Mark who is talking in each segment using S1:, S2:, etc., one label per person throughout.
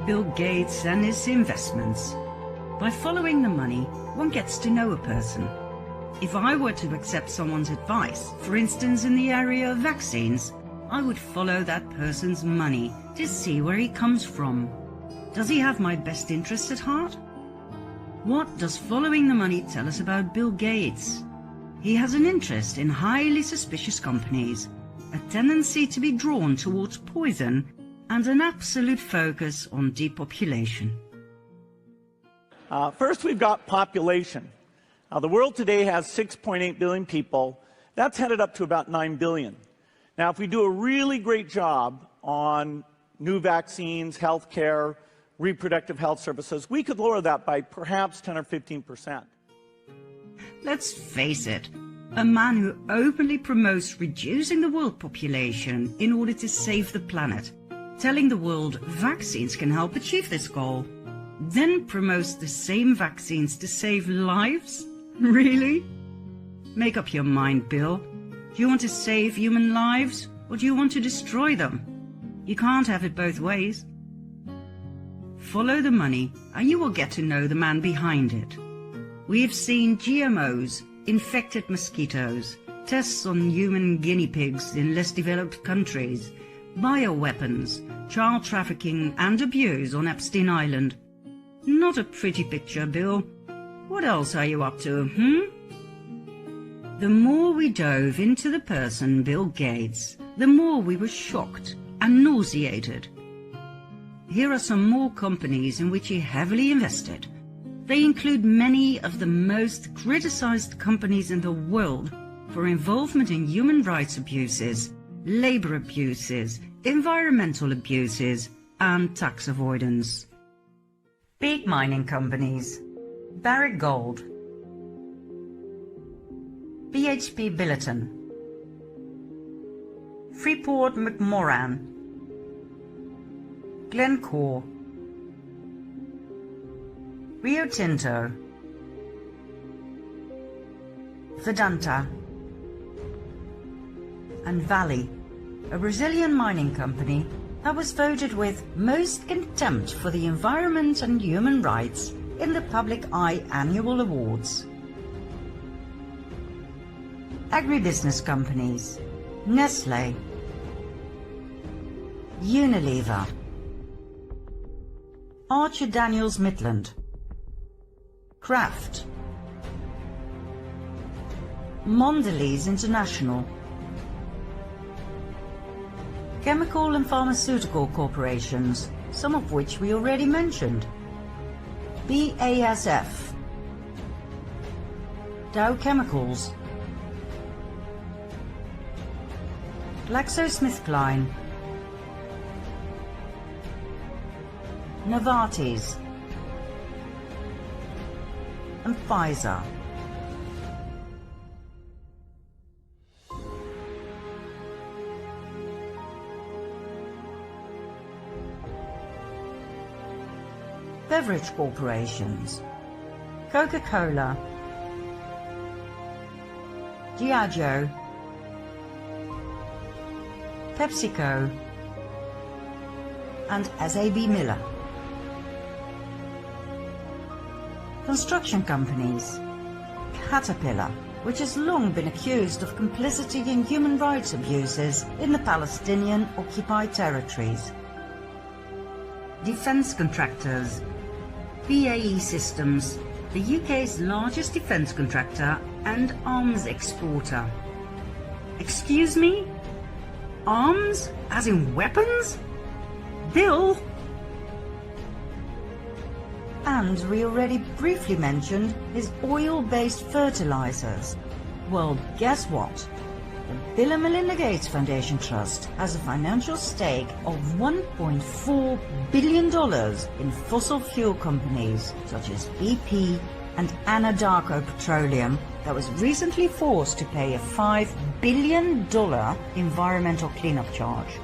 S1: Bill Gates and his investments. By following the money, one gets to know a person. If I were to accept someone's advice, for instance in the area of vaccines, I would follow that person's money to see where he comes from. Does he have my best interest at heart? What does following the money tell us about Bill Gates? He has an interest in highly suspicious companies, a tendency to be drawn towards poison, and an absolute focus on depopulation.
S2: First, we've got population. The world today has 6.8 billion people. That's headed up to about 9 billion. Now, if we do a really great job on new vaccines, healthcare, reproductive health services, we could lower that by perhaps 10 or 15%.
S1: Let's face it, a man who openly promotes reducing the world population in order to save the planet, telling the world vaccines can help achieve this goal, then promotes the same vaccines to save lives? Really? Make up your mind, Bill. Do you want to save human lives, or do you want to destroy them? You can't have it both ways. Follow the money, and you will get to know the man behind it. We have seen GMOs, infected mosquitoes, tests on human guinea pigs in less developed countries, bioweapons, child trafficking and abuse on Epstein Island. Not a pretty picture, Bill. What else are you up to, The more we dove into the person Bill Gates, the more we were shocked and nauseated. Here are some more companies in which he heavily invested. They include many of the most criticized companies in the world for involvement in human rights abuses, labor abuses, environmental abuses, and tax avoidance. Big mining companies: Barrick Gold, BHP Billiton, Freeport-McMoran, Glencore, Rio Tinto, Vedanta, and Vale, a Brazilian mining company that was voted with most contempt for the environment and human rights in the Public Eye Annual Awards. Agribusiness companies: Nestle, Unilever, Archer Daniels Midland, Kraft, Mondelez International, chemical and pharmaceutical corporations, some of which we already mentioned: BASF, Dow Chemicals, GlaxoSmithKline, Novartis, and Pfizer. Beverage corporations: Coca-Cola, Diageo, PepsiCo, and SAB Miller. Construction companies: Caterpillar, which has long been accused of complicity in human rights abuses in the Palestinian-occupied territories. Defence contractors: BAE Systems, the UK's largest defence contractor and arms exporter. Excuse me? Arms? As in weapons? Bill? And we already briefly mentioned his oil-based fertilizers. Well, guess what? The Bill and Melinda Gates Foundation Trust has a financial stake of $1.4 billion in fossil fuel companies such as BP and Anadarko Petroleum that was recently forced to pay a $5 billion environmental cleanup charge.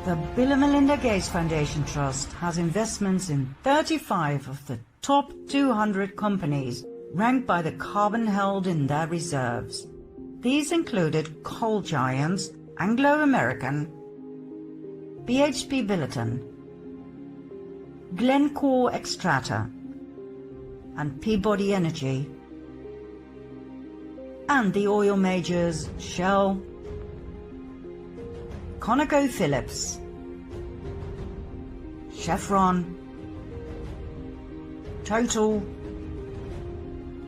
S1: The Bill and Melinda Gates Foundation Trust has investments in 35 of the top 200 companies ranked by the carbon held in their reserves. These included coal giants, Anglo-American, BHP Billiton, Glencore Xstrata, and Peabody Energy, and the oil majors Shell, ConocoPhillips, Chevron, Total,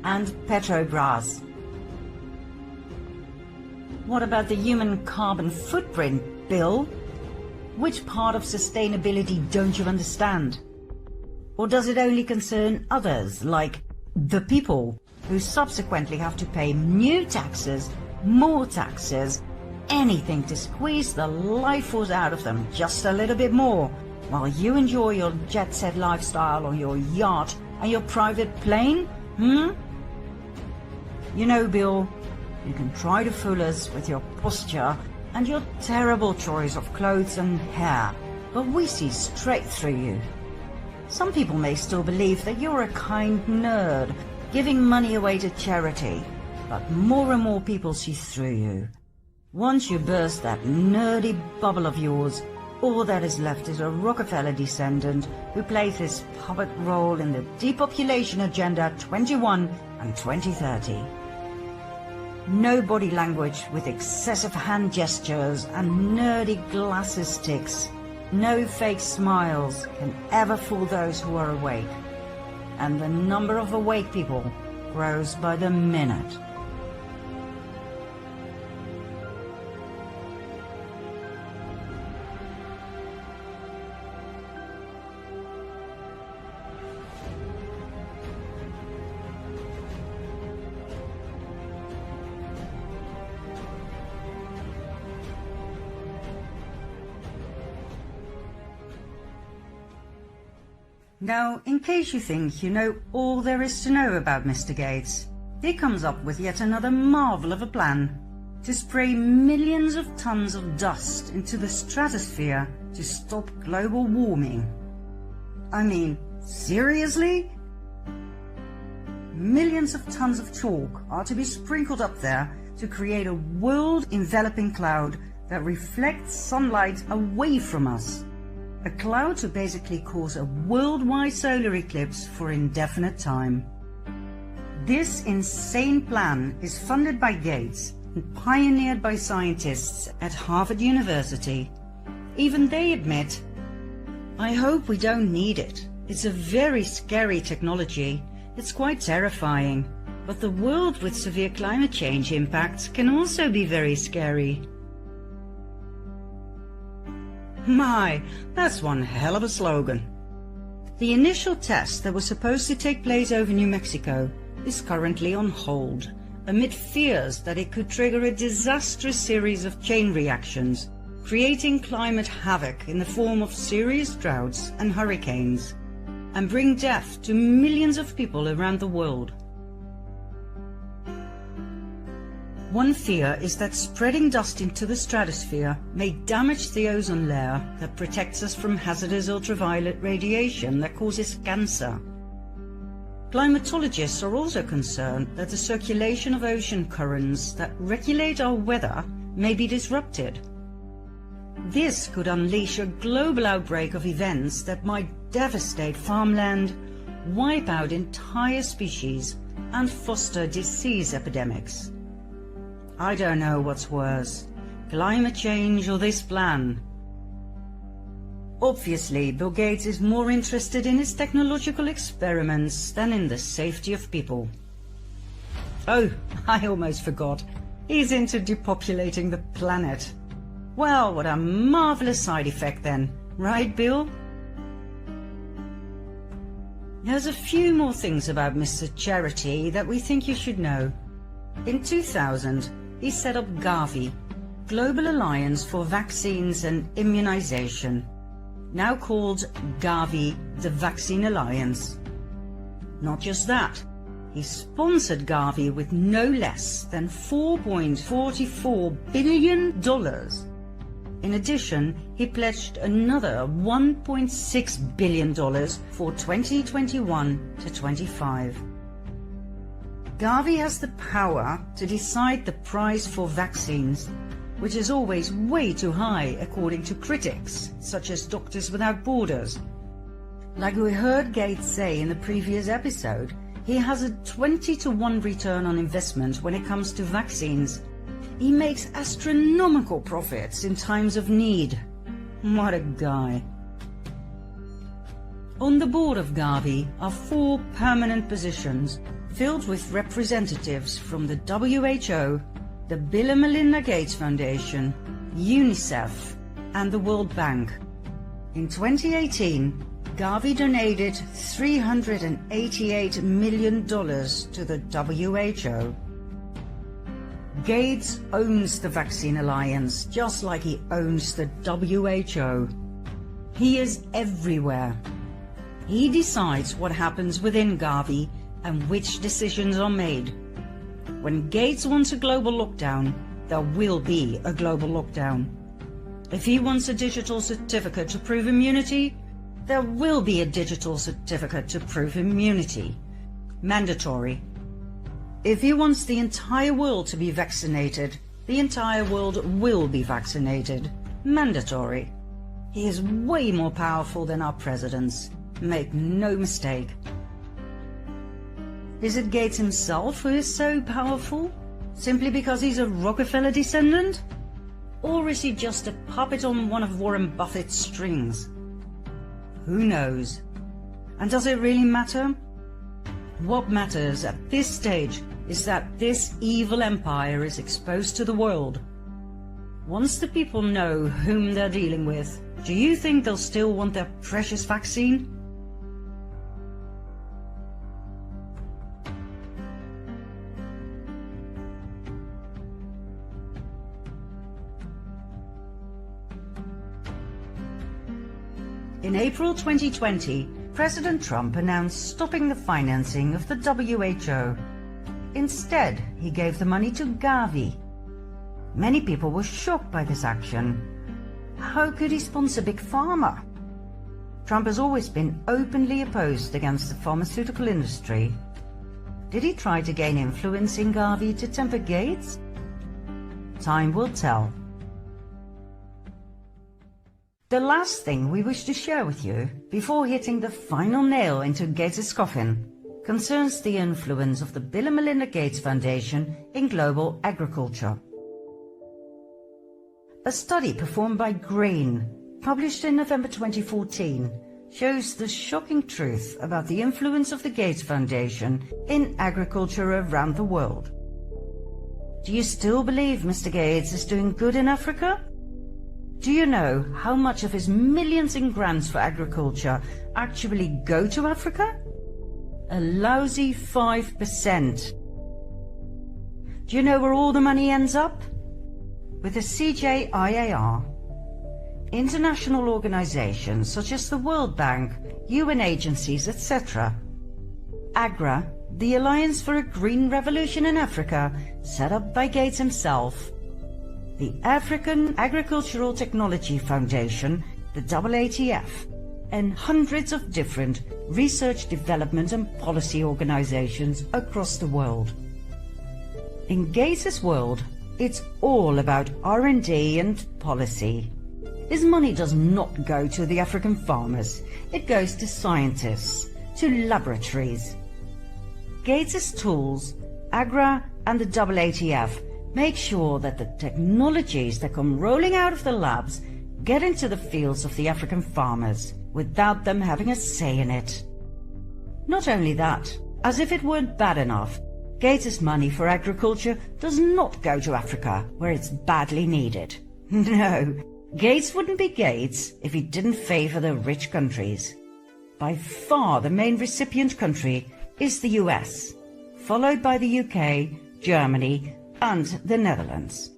S1: and Petrobras. What about the human carbon footprint, Bill? Which part of sustainability don't you understand? Or does it only concern others, like the people, who subsequently have to pay new taxes, more taxes, anything to squeeze the life force out of them just a little bit more, while you enjoy your jet-set lifestyle on your yacht and your private plane? You know, Bill, you can try to fool us with your posture and your terrible choice of clothes and hair, but we see straight through you. Some people may still believe that you're a kind nerd, giving money away to charity, but more and more people see through you. Once you burst that nerdy bubble of yours, all that is left is a Rockefeller descendant who plays his puppet role in the depopulation agenda 21 and 2030. No body language with excessive hand gestures and nerdy glasses sticks. No fake smiles can ever fool those who are awake. And the number of awake people grows by the minute. Now, in case you think you know all there is to know about Mr. Gates, he comes up with yet another marvel of a plan to spray millions of tons of dust into the stratosphere to stop global warming. I mean, seriously? Millions of tons of chalk are to be sprinkled up there to create a world-enveloping cloud that reflects sunlight away from us. A cloud to basically cause a worldwide solar eclipse for indefinite time. This insane plan is funded by Gates and pioneered by scientists at Harvard University. Even they admit, I hope we don't need it. It's a very scary technology. It's quite terrifying. But the world with severe climate change impacts can also be very scary. My, that's one hell of a slogan. The initial test that was supposed to take place over New Mexico is currently on hold, amid fears that it could trigger a disastrous series of chain reactions, creating climate havoc in the form of serious droughts and hurricanes, and bring death to millions of people around the world. One fear is that spreading dust into the stratosphere may damage the ozone layer that protects us from hazardous ultraviolet radiation that causes cancer. Climatologists are also concerned that the circulation of ocean currents that regulate our weather may be disrupted. This could unleash a global outbreak of events that might devastate farmland, wipe out entire species, and foster disease epidemics. I don't know what's worse, climate change or this plan. Obviously, Bill Gates is more interested in his technological experiments than in the safety of people. Oh, I almost forgot. He's into depopulating the planet. Well, what a marvelous side effect then, right, Bill? There's a few more things about Mr. Charity that we think you should know. In 2000, he set up Gavi, Global Alliance for Vaccines and Immunization, now called Gavi, the Vaccine Alliance. Not just that, he sponsored Gavi with no less than $4.44 billion. In addition, he pledged another $1.6 billion for 2021 to 25. Garvey has the power to decide the price for vaccines, which is always way too high according to critics, such as Doctors Without Borders. Like we heard Gates say in the previous episode, he has a 20-to-1 return on investment when it comes to vaccines. He makes astronomical profits in times of need. What a guy. On the board of Garvey are 4 permanent positions filled with representatives from the WHO, the Bill and Melinda Gates Foundation, UNICEF, and the World Bank. In 2018, Garvey donated $388 million to the WHO. Gates owns the Vaccine Alliance just like he owns the WHO. He is everywhere. He decides what happens within Garvey and which decisions are made. When Gates wants a global lockdown, there will be a global lockdown. If he wants a digital certificate to prove immunity, there will be a digital certificate to prove immunity. Mandatory. If he wants the entire world to be vaccinated, the entire world will be vaccinated. Mandatory. He is way more powerful than our presidents. Make no mistake. Is it Gates himself who is so powerful? Simply because he's a Rockefeller descendant? Or is he just a puppet on one of Warren Buffett's strings? Who knows? And does it really matter? What matters at this stage is that this evil empire is exposed to the world. Once the people know whom they're dealing with, do you think they'll still want their precious vaccine? In April 2020, President Trump announced stopping the financing of the WHO. Instead, he gave the money to Garvey. Many people were shocked by this action. How could he sponsor Big Pharma? Trump has always been openly opposed against the pharmaceutical industry. Did he try to gain influence in Garvey to temper Gates? Time will tell. The last thing we wish to share with you, before hitting the final nail into Gates' coffin, concerns the influence of the Bill and Melinda Gates Foundation in global agriculture. A study performed by Grain, published in November 2014, shows the shocking truth about the influence of the Gates Foundation in agriculture around the world. Do you still believe Mr. Gates is doing good in Africa? Do you know how much of his millions in grants for agriculture actually go to Africa? A lousy 5%. Do you know where all the money ends up? With the CJIAR. International organizations such as the World Bank, UN agencies, etc. AGRA, the Alliance for a Green Revolution in Africa, set up by Gates himself. The African Agricultural Technology Foundation, the AATF, and hundreds of different research, development and policy organizations across the world. In Gates' world, it's all about R&D and policy. His money does not go to the African farmers. It goes to scientists, to laboratories. Gates' tools, AGRA and the AATF, make sure that the technologies that come rolling out of the labs get into the fields of the African farmers without them having a say in it. Not only that, as if it weren't bad enough, Gates' money for agriculture does not go to Africa, where it's badly needed. No, Gates wouldn't be Gates if he didn't favor the rich countries. By far the main recipient country is the US, followed by the UK, Germany, and the Netherlands.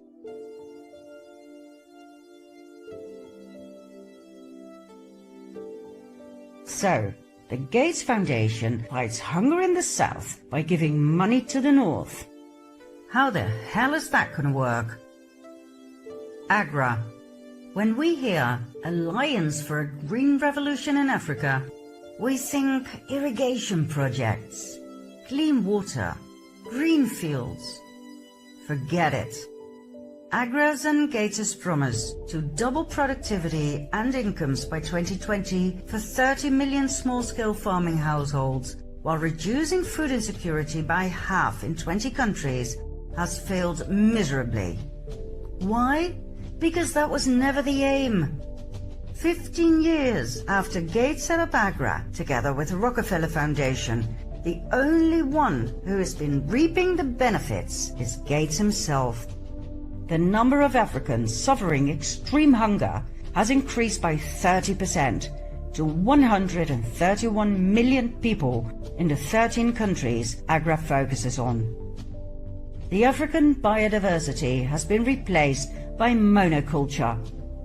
S1: So, the Gates Foundation fights hunger in the South by giving money to the North. How the hell is that going to work? AGRA. When we hear Alliance for a Green Revolution in Africa, we think irrigation projects, clean water, green fields. Forget it. Agra's and Gates' promise to double productivity and incomes by 2020 for 30 million small-scale farming households, while reducing food insecurity by half in 20 countries, has failed miserably. Why? Because that was never the aim. 15 years after Gates set up Agra, together with the Rockefeller Foundation, the only one who has been reaping the benefits is Gates himself. The number of Africans suffering extreme hunger has increased by 30% to 131 million people in the 13 countries Agra focuses on. The African biodiversity has been replaced by monoculture,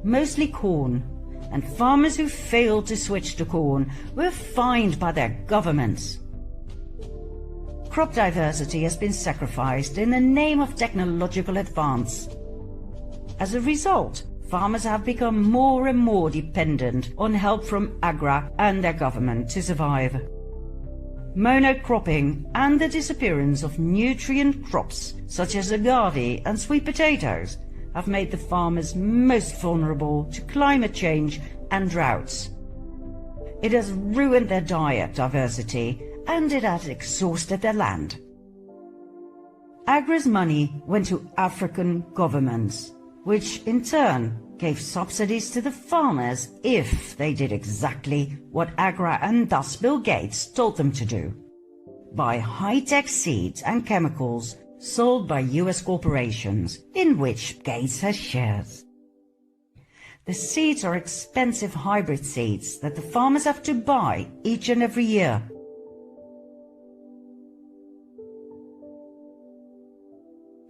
S1: mostly corn, and farmers who failed to switch to corn were fined by their governments. Crop diversity has been sacrificed in the name of technological advance. As a result, farmers have become more and more dependent on help from Agra and their government to survive. Monocropping and the disappearance of nutrient crops such as agave and sweet potatoes have made the farmers most vulnerable to climate change and droughts. It has ruined their diet diversity and it has exhausted their land. Agra's money went to African governments, which in turn gave subsidies to the farmers if they did exactly what Agra and thus Bill Gates told them to do. Buy high-tech seeds and chemicals sold by US corporations, in which Gates has shares. The seeds are expensive hybrid seeds that the farmers have to buy each and every year.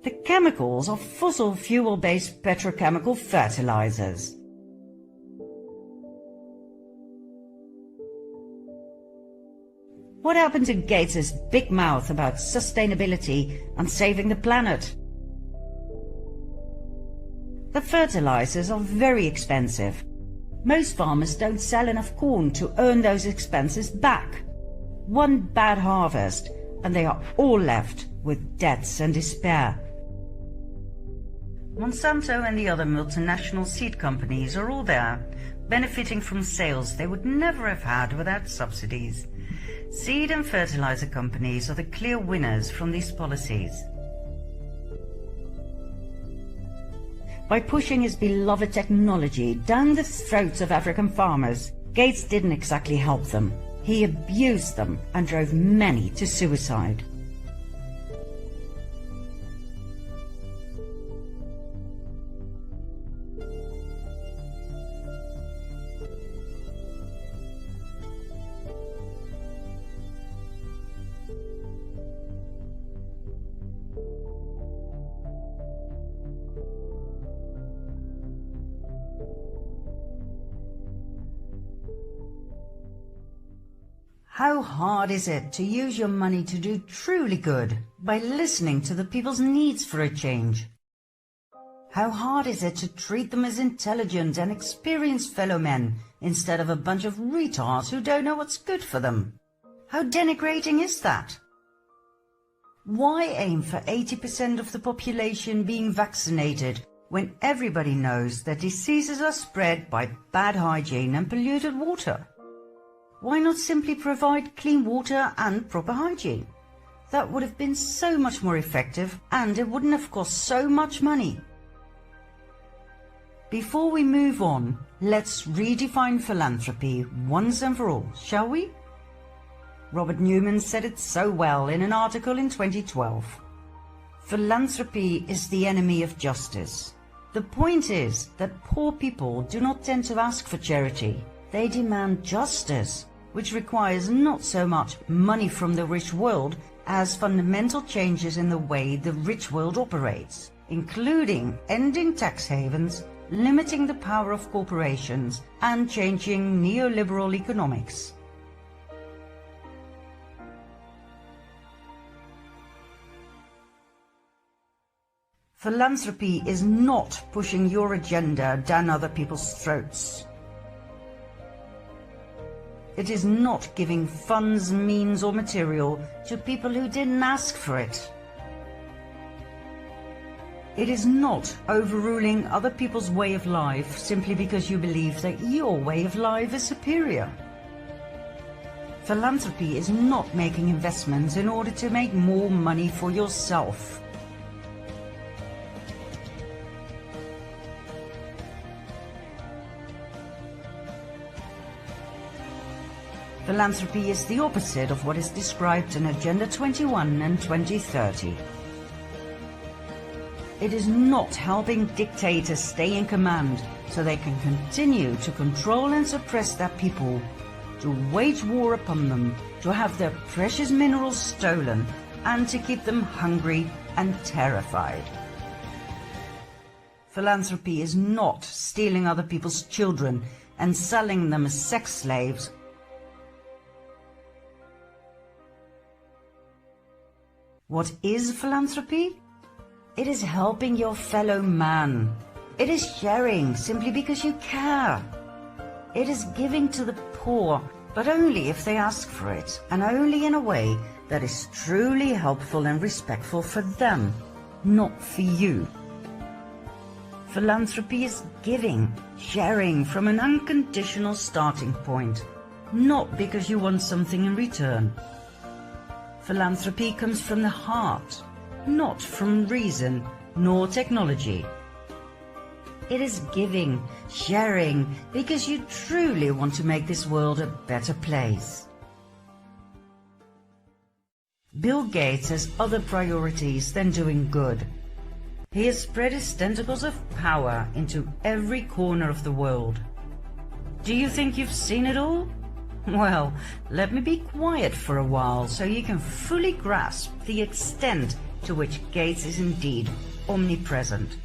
S1: The chemicals are fossil fuel-based petrochemical fertilizers. What happened to Gates' big mouth about sustainability and saving the planet? The fertilizers are very expensive. Most farmers don't sell enough corn to earn those expenses back. One bad harvest and they are all left with debts and despair. Monsanto and the other multinational seed companies are all there, benefiting from sales they would never have had without subsidies. Seed and fertilizer companies are the clear winners from these policies. By pushing his beloved technology down the throats of African farmers, Gates didn't exactly help them. He abused them and drove many to suicide. How hard is it to use your money to do truly good by listening to the people's needs for a change? How hard is it to treat them as intelligent and experienced fellow men instead of a bunch of retards who don't know what's good for them? How denigrating is that? Why aim for 80% of the population being vaccinated when everybody knows that diseases are spread by bad hygiene and polluted water? Why not simply provide clean water and proper hygiene? That would have been so much more effective and it wouldn't have cost so much money. Before we move on, let's redefine philanthropy once and for all, shall we? Robert Newman said it so well in an article in 2012. Philanthropy is the enemy of justice. The point is that poor people do not tend to ask for charity. They demand justice, which requires not so much money from the rich world as fundamental changes in the way the rich world operates, including ending tax havens, limiting the power of corporations, and changing neoliberal economics. Philanthropy is not pushing your agenda down other people's throats. It is not giving funds, means or material to people who didn't ask for it. It is not overruling other people's way of life simply because you believe that your way of life is superior. Philanthropy is not making investments in order to make more money for yourself. Philanthropy is the opposite of what is described in Agenda 21 and 2030. It is not helping dictators stay in command so they can continue to control and suppress their people, to wage war upon them, to have their precious minerals stolen, and to keep them hungry and terrified. Philanthropy is not stealing other people's children and selling them as sex slaves. What is philanthropy? It is helping your fellow man. It is sharing simply because you care. It is giving to the poor, but only if they ask for it, and only in a way that is truly helpful and respectful for them, not for you. Philanthropy is giving, sharing from an unconditional starting point, not because you want something in return. Philanthropy comes from the heart, not from reason nor technology. It is giving, sharing, because you truly want to make this world a better place. Bill Gates has other priorities than doing good. He has spread his tentacles of power into every corner of the world. Do you think you've seen it all? Well, let me be quiet for a while so you can fully grasp the extent to which Gates is indeed omnipresent.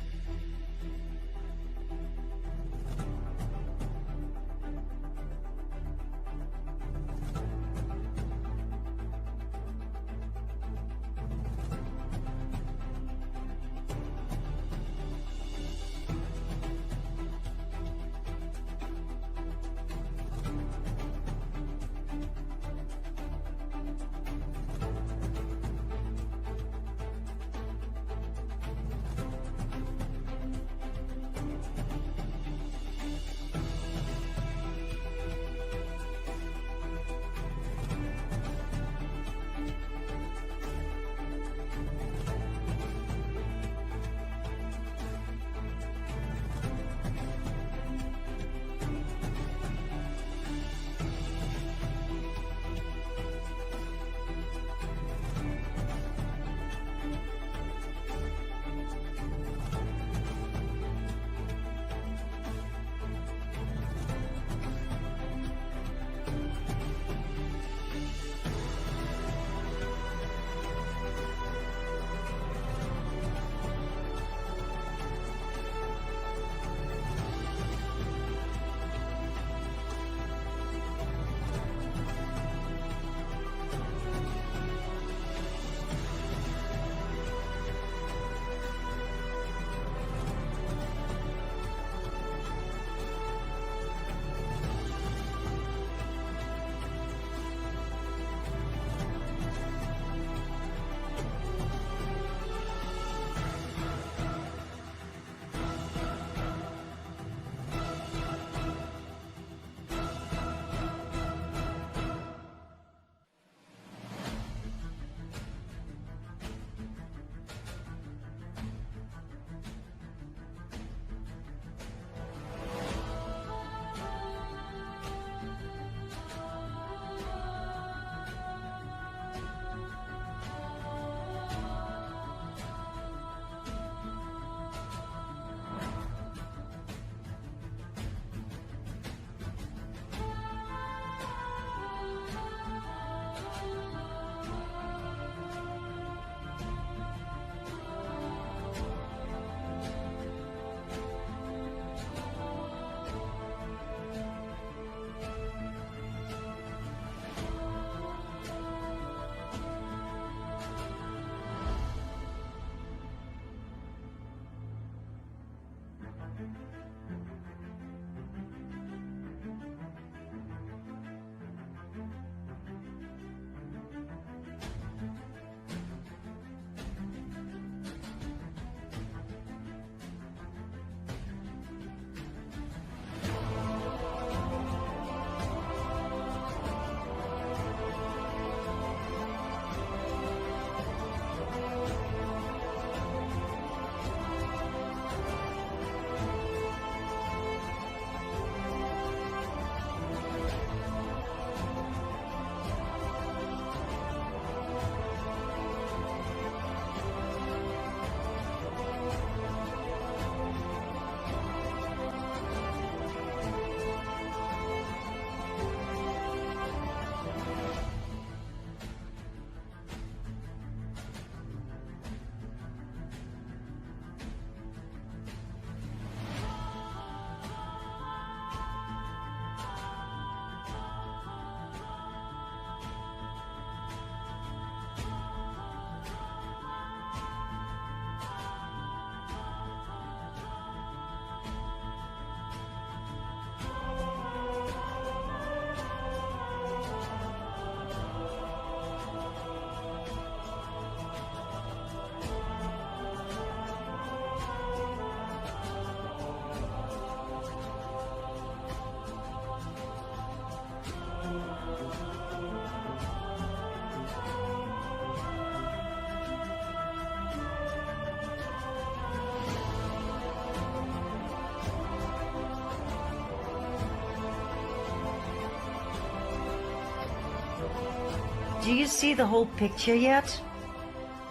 S1: Do you see the whole picture yet?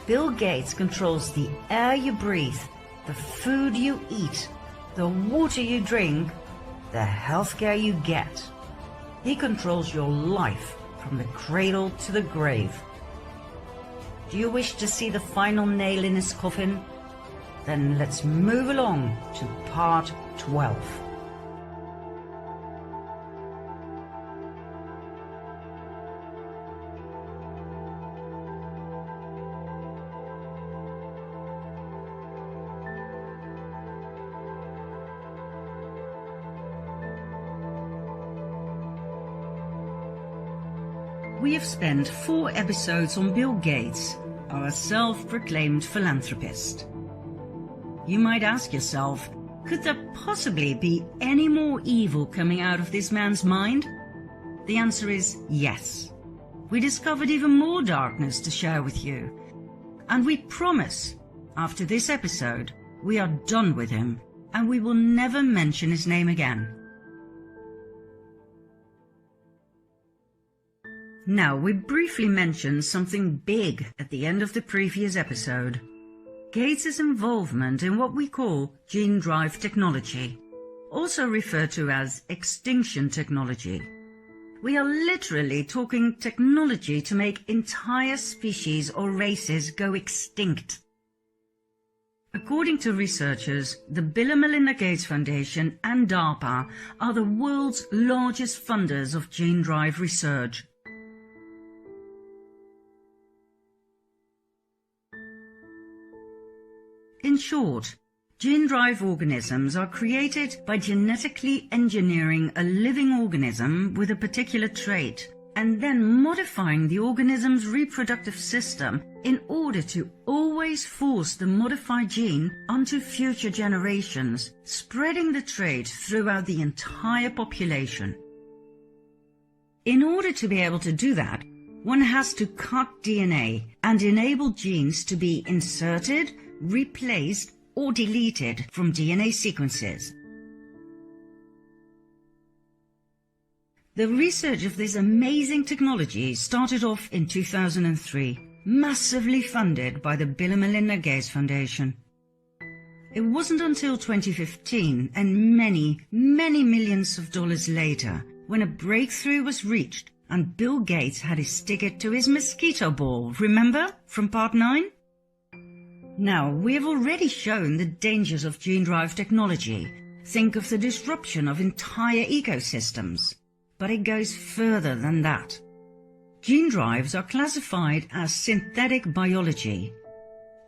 S1: Bill Gates controls the air you breathe, the food you eat, the water you drink, the healthcare you get. He controls your life from the cradle to the grave. Do you wish to see the final nail in his coffin? Then let's move along to part 12. We have spent 4 episodes on Bill Gates, our self-proclaimed philanthropist. You might ask yourself, could there possibly be any more evil coming out of this man's mind? The answer is yes. We discovered even more darkness to share with you. And we promise, after this episode, we are done with him and we will never mention his name again. Now, we briefly mentioned something big at the end of the previous episode. Gates' involvement in what we call gene drive technology, also referred to as extinction technology. We are literally talking technology to make entire species or races go extinct. According to researchers, the Bill and Melinda Gates Foundation and DARPA are the world's largest funders of gene drive research. In short, gene drive organisms are created by genetically engineering a living organism with a particular trait and then modifying the organism's reproductive system in order to always force the modified gene onto future generations, spreading the trait throughout the entire population. In order to be able to do that, one has to cut DNA and enable genes to be inserted, replaced or deleted from DNA sequences. The research of this amazing technology started off in 2003, massively funded by the Bill and Melinda Gates Foundation. It wasn't until 2015 and many millions of dollars later when a breakthrough was reached and Bill Gates had his ticket to his mosquito ball, remember, from part 9? Now, we have already shown the dangers of gene drive technology. Think of the disruption of entire ecosystems. But it goes further than that. Gene drives are classified as synthetic biology,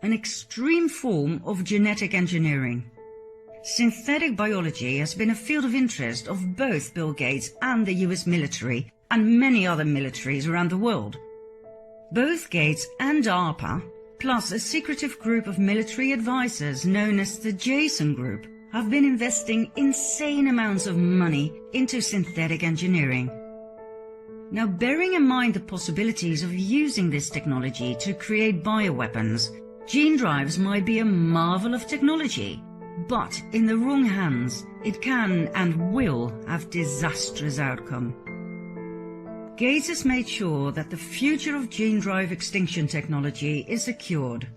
S1: an extreme form of genetic engineering. Synthetic biology has been a field of interest of both Bill Gates and the US military and many other militaries around the world. Both Gates and DARPA, plus a secretive group of military advisors known as the Jason Group, have been investing insane amounts of money into synthetic engineering. Now, bearing in mind the possibilities of using this technology to create bioweapons, gene drives might be a marvel of technology, but in the wrong hands, it can and will have disastrous outcome. Gates has made sure that the future of gene drive extinction technology is secured.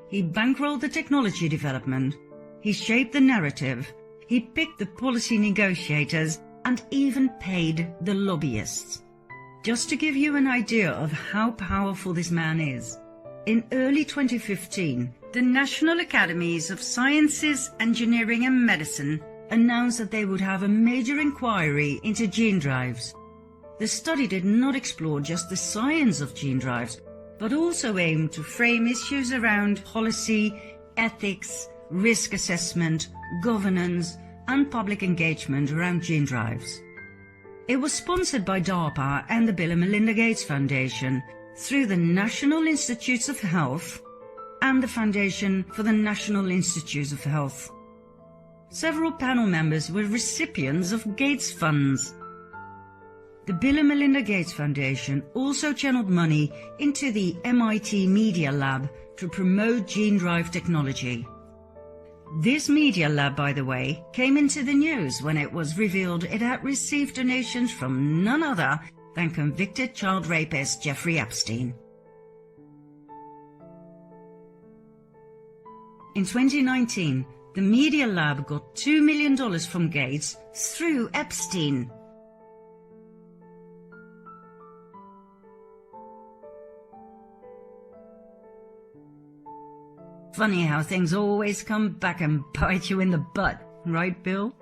S1: He bankrolled the technology development, he shaped the narrative, he picked the policy negotiators, and even paid the lobbyists. Just to give you an idea of how powerful this man is, in early 2015, the National Academies of Sciences, Engineering and Medicine announced that they would have a major inquiry into gene drives. The study did not explore just the science of gene drives, but also aimed to frame issues around policy, ethics, risk assessment, governance, and public engagement around gene drives. It was sponsored by DARPA and the Bill and Melinda Gates Foundation through the National Institutes of Health and the Foundation for the National Institutes of Health. Several panel members were recipients of Gates funds. The Bill and Melinda Gates Foundation also channeled money into the MIT Media Lab to promote gene drive technology. This Media Lab, by the way, came into the news when it was revealed it had received donations from none other than convicted child rapist Jeffrey Epstein. In 2019, the Media Lab got $2 million from Gates through Epstein. Funny how things always come back and bite you in the butt, right, Bill?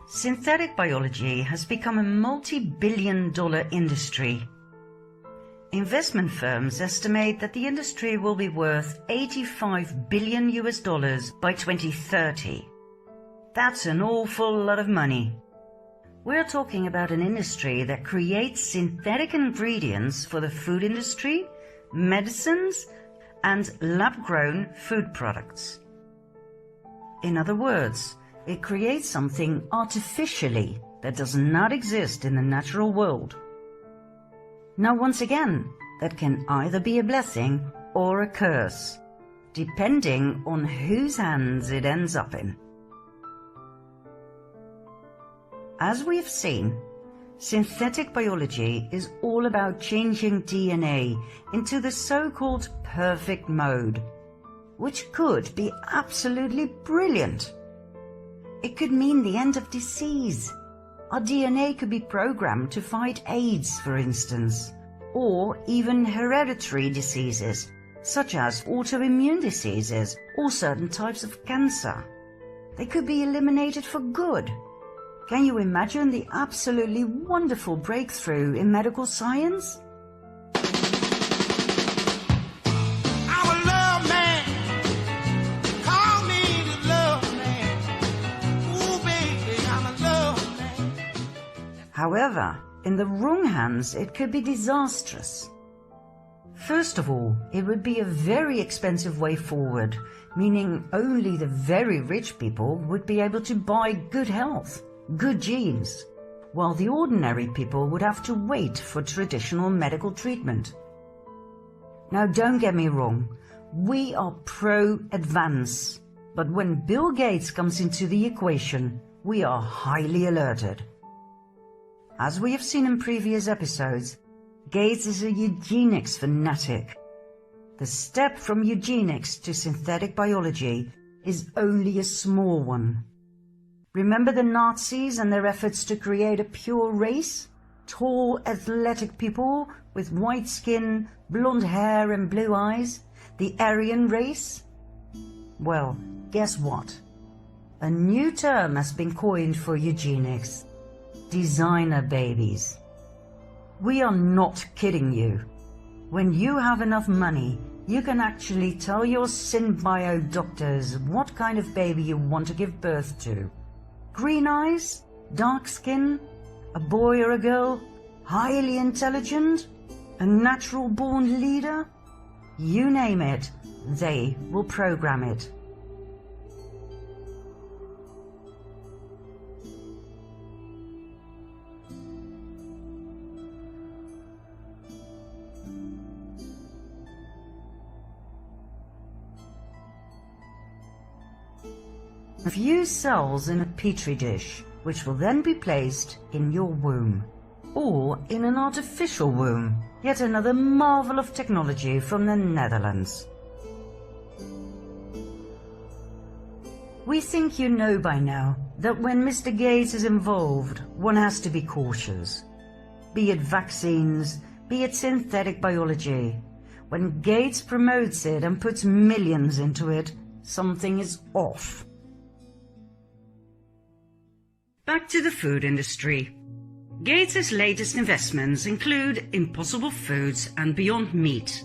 S1: Synthetic biology has become a multi-billion-dollar industry. Investment firms estimate that the industry will be worth $85 billion by 2030. That's an awful lot of money. We're talking about an industry that creates synthetic ingredients for the food industry, medicines, and lab-grown food products. In other words, it creates something artificially that does not exist in the natural world. Now, once again, that can either be a blessing or a curse, depending on whose hands it ends up in. As we have seen, synthetic biology is all about changing DNA into the so-called perfect mode, which could be absolutely brilliant. It could mean the end of disease. Our DNA could be programmed to fight AIDS, for instance, or even hereditary diseases, such as autoimmune diseases or certain types of cancer. They could be eliminated for good. Can you imagine the absolutely wonderful breakthrough in medical science? However, in the wrong hands, it could be disastrous. First of all, it would be a very expensive way forward, meaning only the very rich people would be able to buy good health, good genes, while the ordinary people would have to wait for traditional medical treatment. Now, don't get me wrong, we are pro-advance, but when Bill Gates comes into the equation, we are highly alerted. As we have seen in previous episodes, Gates is a eugenics fanatic. The step from eugenics to synthetic biology is only a small one. Remember the Nazis and their efforts to create a pure race? Tall, athletic people with white skin, blonde hair and blue eyes? The Aryan race? Well, guess what? A new term has been coined for eugenics. Designer babies. We are not kidding you. When you have enough money, you can actually tell your synbio doctors what kind of baby you want to give birth to. Green eyes? Dark skin? A boy or a girl? Highly intelligent? A natural born leader? You name it, they will program it. A few cells in a petri dish, which will then be placed in your womb, or in an artificial womb, yet another marvel of technology from the Netherlands. We think you know by now that when Mr. Gates is involved, one has to be cautious. Be it vaccines, be it synthetic biology. When Gates promotes it and puts millions into it, something is off. Back to the food industry. Gates' latest investments include Impossible Foods and Beyond Meat,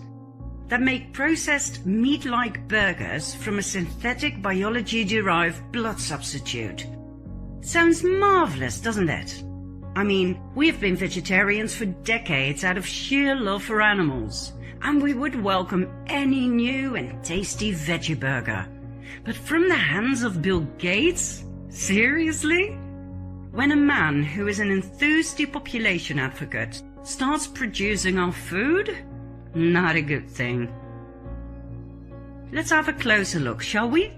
S1: that make processed meat-like burgers from a synthetic biology-derived blood substitute. Sounds marvelous, doesn't it? I mean, we have been vegetarians for decades out of sheer love for animals, and we would welcome any new and tasty veggie burger. But from the hands of Bill Gates? Seriously? When a man who is an enthused depopulation advocate starts producing our food? Not a good thing. Let's have a closer look, shall we?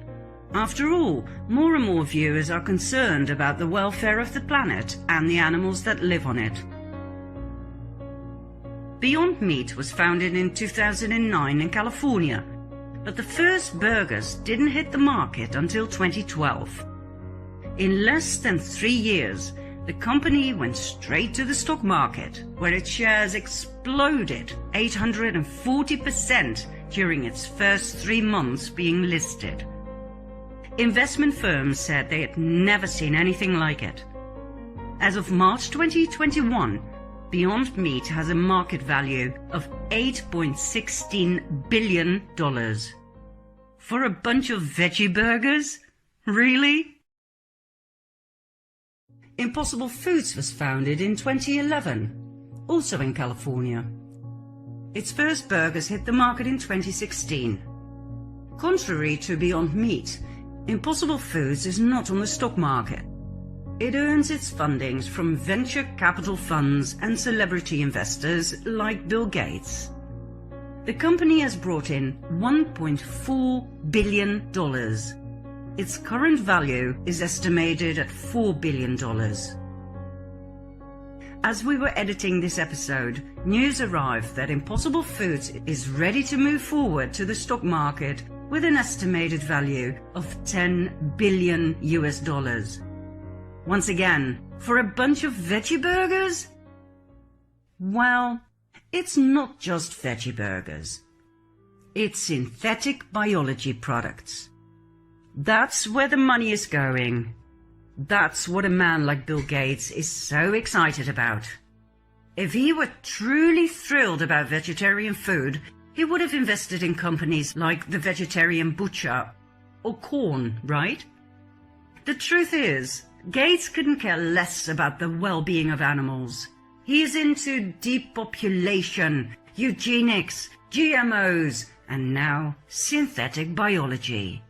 S1: After all, more and more viewers are concerned about the welfare of the planet and the animals that live on it. Beyond Meat was founded in 2009 in California, but the first burgers didn't hit the market until 2012. In less than 3 years, the company went straight to the stock market, where its shares exploded 840% during its first 3 months being listed. Investment firms said they had never seen anything like it. As of March 2021, Beyond Meat has a market value of $8.16 billion. For a bunch of veggie burgers? Really? Impossible Foods was founded in 2011, also in California. Its first burgers hit the market in 2016. Contrary to Beyond Meat, Impossible Foods is not on the stock market. It earns its fundings from venture capital funds and celebrity investors like Bill Gates. The company has brought in $1.4 billion. Its current value is estimated at $4 billion. As we were editing this episode, news arrived that Impossible Foods is ready to move forward to the stock market with an estimated value of $10 billion. Once again, for a bunch of veggie burgers? Well, it's not just veggie burgers. It's synthetic biology products. That's where the money is going. That's what a man like Bill Gates is so excited about. If he were truly thrilled about vegetarian food, he would have invested in companies like the Vegetarian Butcher or Corn, right? The truth is, Gates couldn't care less about the well-being of animals. He's into depopulation, eugenics, GMOs, and now synthetic biology.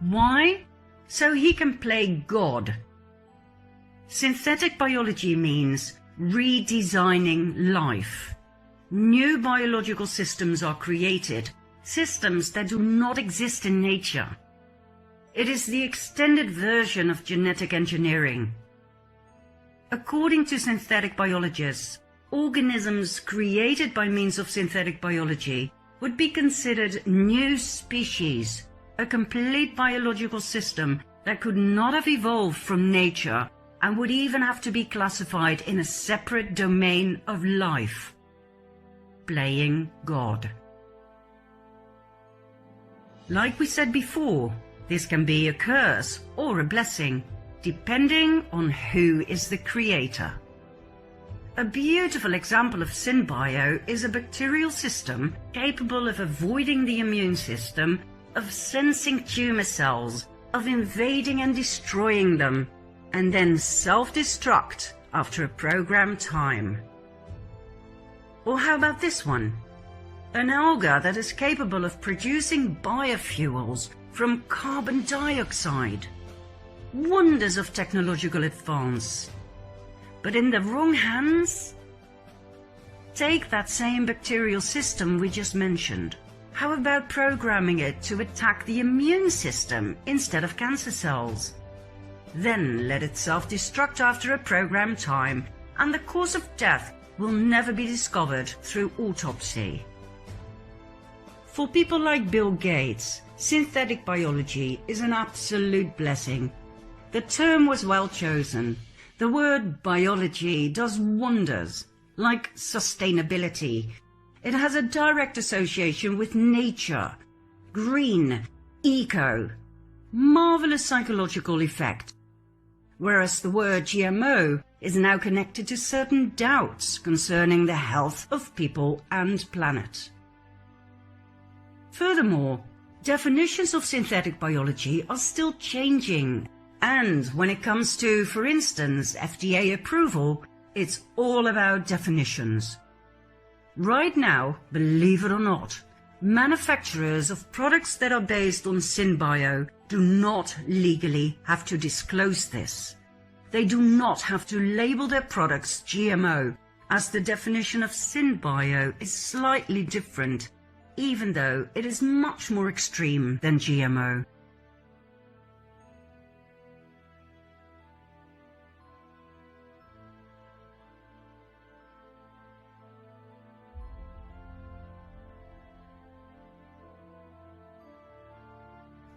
S1: Why? So he can play God. Synthetic biology means redesigning life. New biological systems are created, systems that do not exist in nature. It is the extended version of genetic engineering. According to synthetic biologists, organisms created by means of synthetic biology would be considered new species, a complete biological system that could not have evolved from nature and would even have to be classified in a separate domain of life. Playing God. Like we said before, this can be a curse or a blessing, depending on who is the creator. A beautiful example of synbio is a bacterial system capable of avoiding the immune system, of sensing tumor cells, of invading and destroying them, and then self-destruct after a programmed time. Or how about this one? An alga that is capable of producing biofuels from carbon dioxide. Wonders of technological advance. But in the wrong hands? Take that same bacterial system we just mentioned. How about programming it to attack the immune system instead of cancer cells? Then let it self-destruct after a programmed time, and the cause of death will never be discovered through autopsy. For people like Bill Gates, synthetic biology is an absolute blessing. The term was well chosen. The word biology does wonders, like sustainability. It has a direct association with nature, green, eco, marvelous psychological effect. Whereas the word GMO is now connected to certain doubts concerning the health of people and planet. Furthermore, definitions of synthetic biology are still changing, and when it comes to, for instance, FDA approval, it's all about definitions. Right now, believe it or not, manufacturers of products that are based on synbio do not legally have to disclose this. They do not have to label their products GMO, as the definition of synbio is slightly different, even though it is much more extreme than GMO.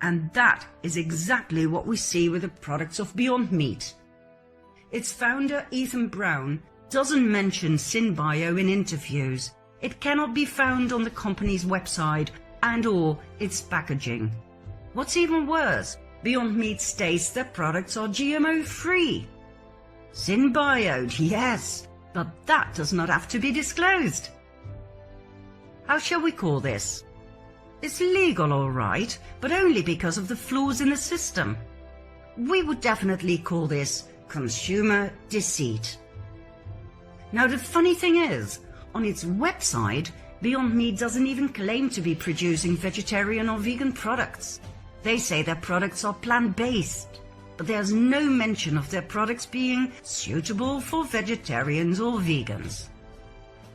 S1: And that is exactly what we see with the products of Beyond Meat. Its founder, Ethan Brown, doesn't mention SynBio in interviews. It cannot be found on the company's website and/or its packaging. What's even worse, Beyond Meat states their products are GMO-free. SynBio'd, yes, but that does not have to be disclosed. How shall we call this? It's legal, all right, but only because of the flaws in the system. We would definitely call this consumer deceit. Now, the funny thing is, on its website, Beyond Meat doesn't even claim to be producing vegetarian or vegan products. They say their products are plant-based, but there's no mention of their products being suitable for vegetarians or vegans.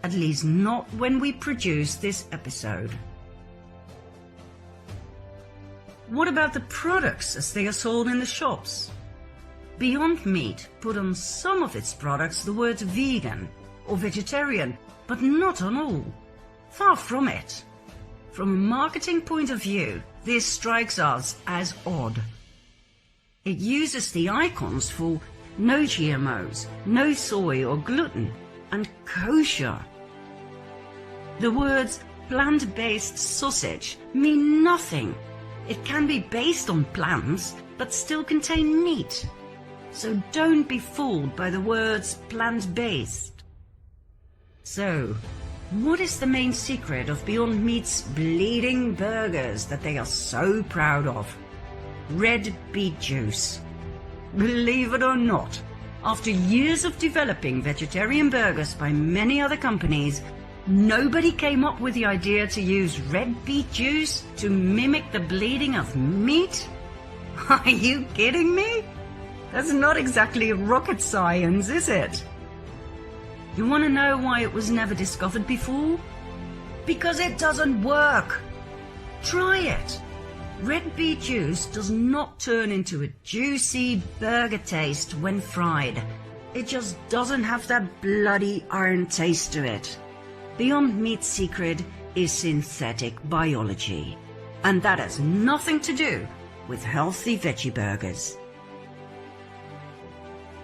S1: At least not when we produce this episode. What about the products as they are sold in the shops? Beyond Meat put on some of its products the words vegan or vegetarian, but not on all. Far from it. From a marketing point of view, this strikes us as odd. It uses the icons for no GMOs, no soy or gluten, and kosher. The words plant-based sausage mean nothing. It can be based on plants, but still contain meat. So don't be fooled by the words plant-based. So, what is the main secret of Beyond Meat's bleeding burgers that they are so proud of? Red beet juice. Believe it or not, after years of developing vegetarian burgers by many other companies, nobody came up with the idea to use red beet juice to mimic the bleeding of meat? Are you kidding me? That's not exactly rocket science, is it? You want to know why it was never discovered before? Because it doesn't work. Try it. Red beet juice does not turn into a juicy burger taste when fried. It just doesn't have that bloody iron taste to it. Beyond Meat's secret is synthetic biology. And that has nothing to do with healthy veggie burgers.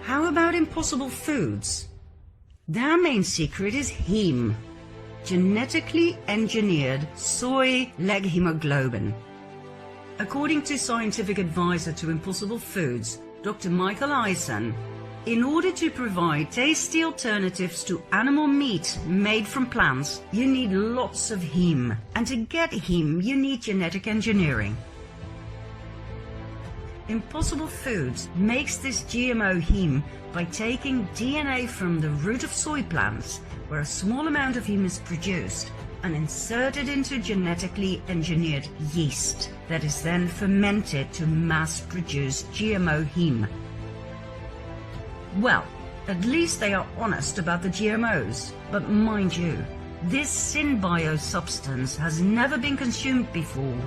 S1: How about Impossible Foods? Their main secret is heme, genetically engineered soy leg hemoglobin. According to scientific advisor to Impossible Foods, Dr. Michael Eisen, in order to provide tasty alternatives to animal meat made from plants, you need lots of heme. And to get heme, you need genetic engineering. Impossible Foods makes this GMO heme by taking DNA from the root of soy plants, where a small amount of heme is produced, and inserted into genetically engineered yeast that is then fermented to mass-produce GMO heme. Well, at least they are honest about the GMOs, but mind you, this SynBio substance has never been consumed before.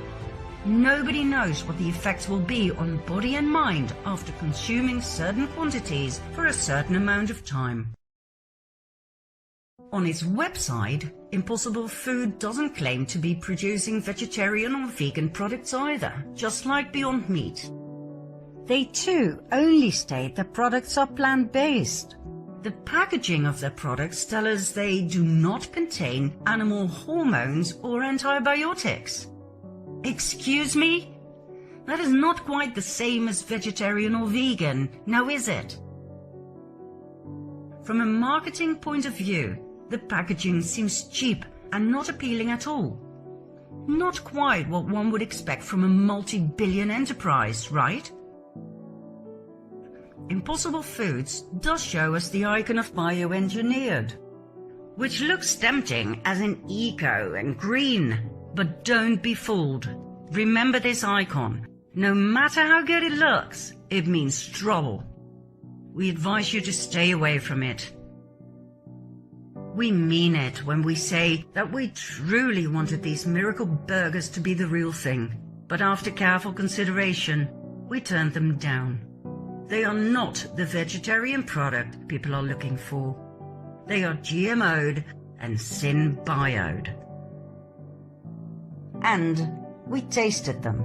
S1: Nobody knows what the effects will be on body and mind after consuming certain quantities for a certain amount of time. On its website, Impossible Food doesn't claim to be producing vegetarian or vegan products either, just like Beyond Meat. They too only state that products are plant-based. The packaging of their products tell us they do not contain animal hormones or antibiotics. Excuse me? That is not quite the same as vegetarian or vegan, now is it? From a marketing point of view, the packaging seems cheap and not appealing at all. Not quite what one would expect from a multi-billion enterprise, right? Impossible Foods does show us the icon of bioengineered, which looks tempting as in eco and green. But don't be fooled. Remember this icon. No matter how good it looks, it means trouble. We advise you to stay away from it. We mean it when we say that we truly wanted these miracle burgers to be the real thing. But after careful consideration, we turned them down. They are not the vegetarian product people are looking for. They are GMO'd and SynBio'd. And we tasted them.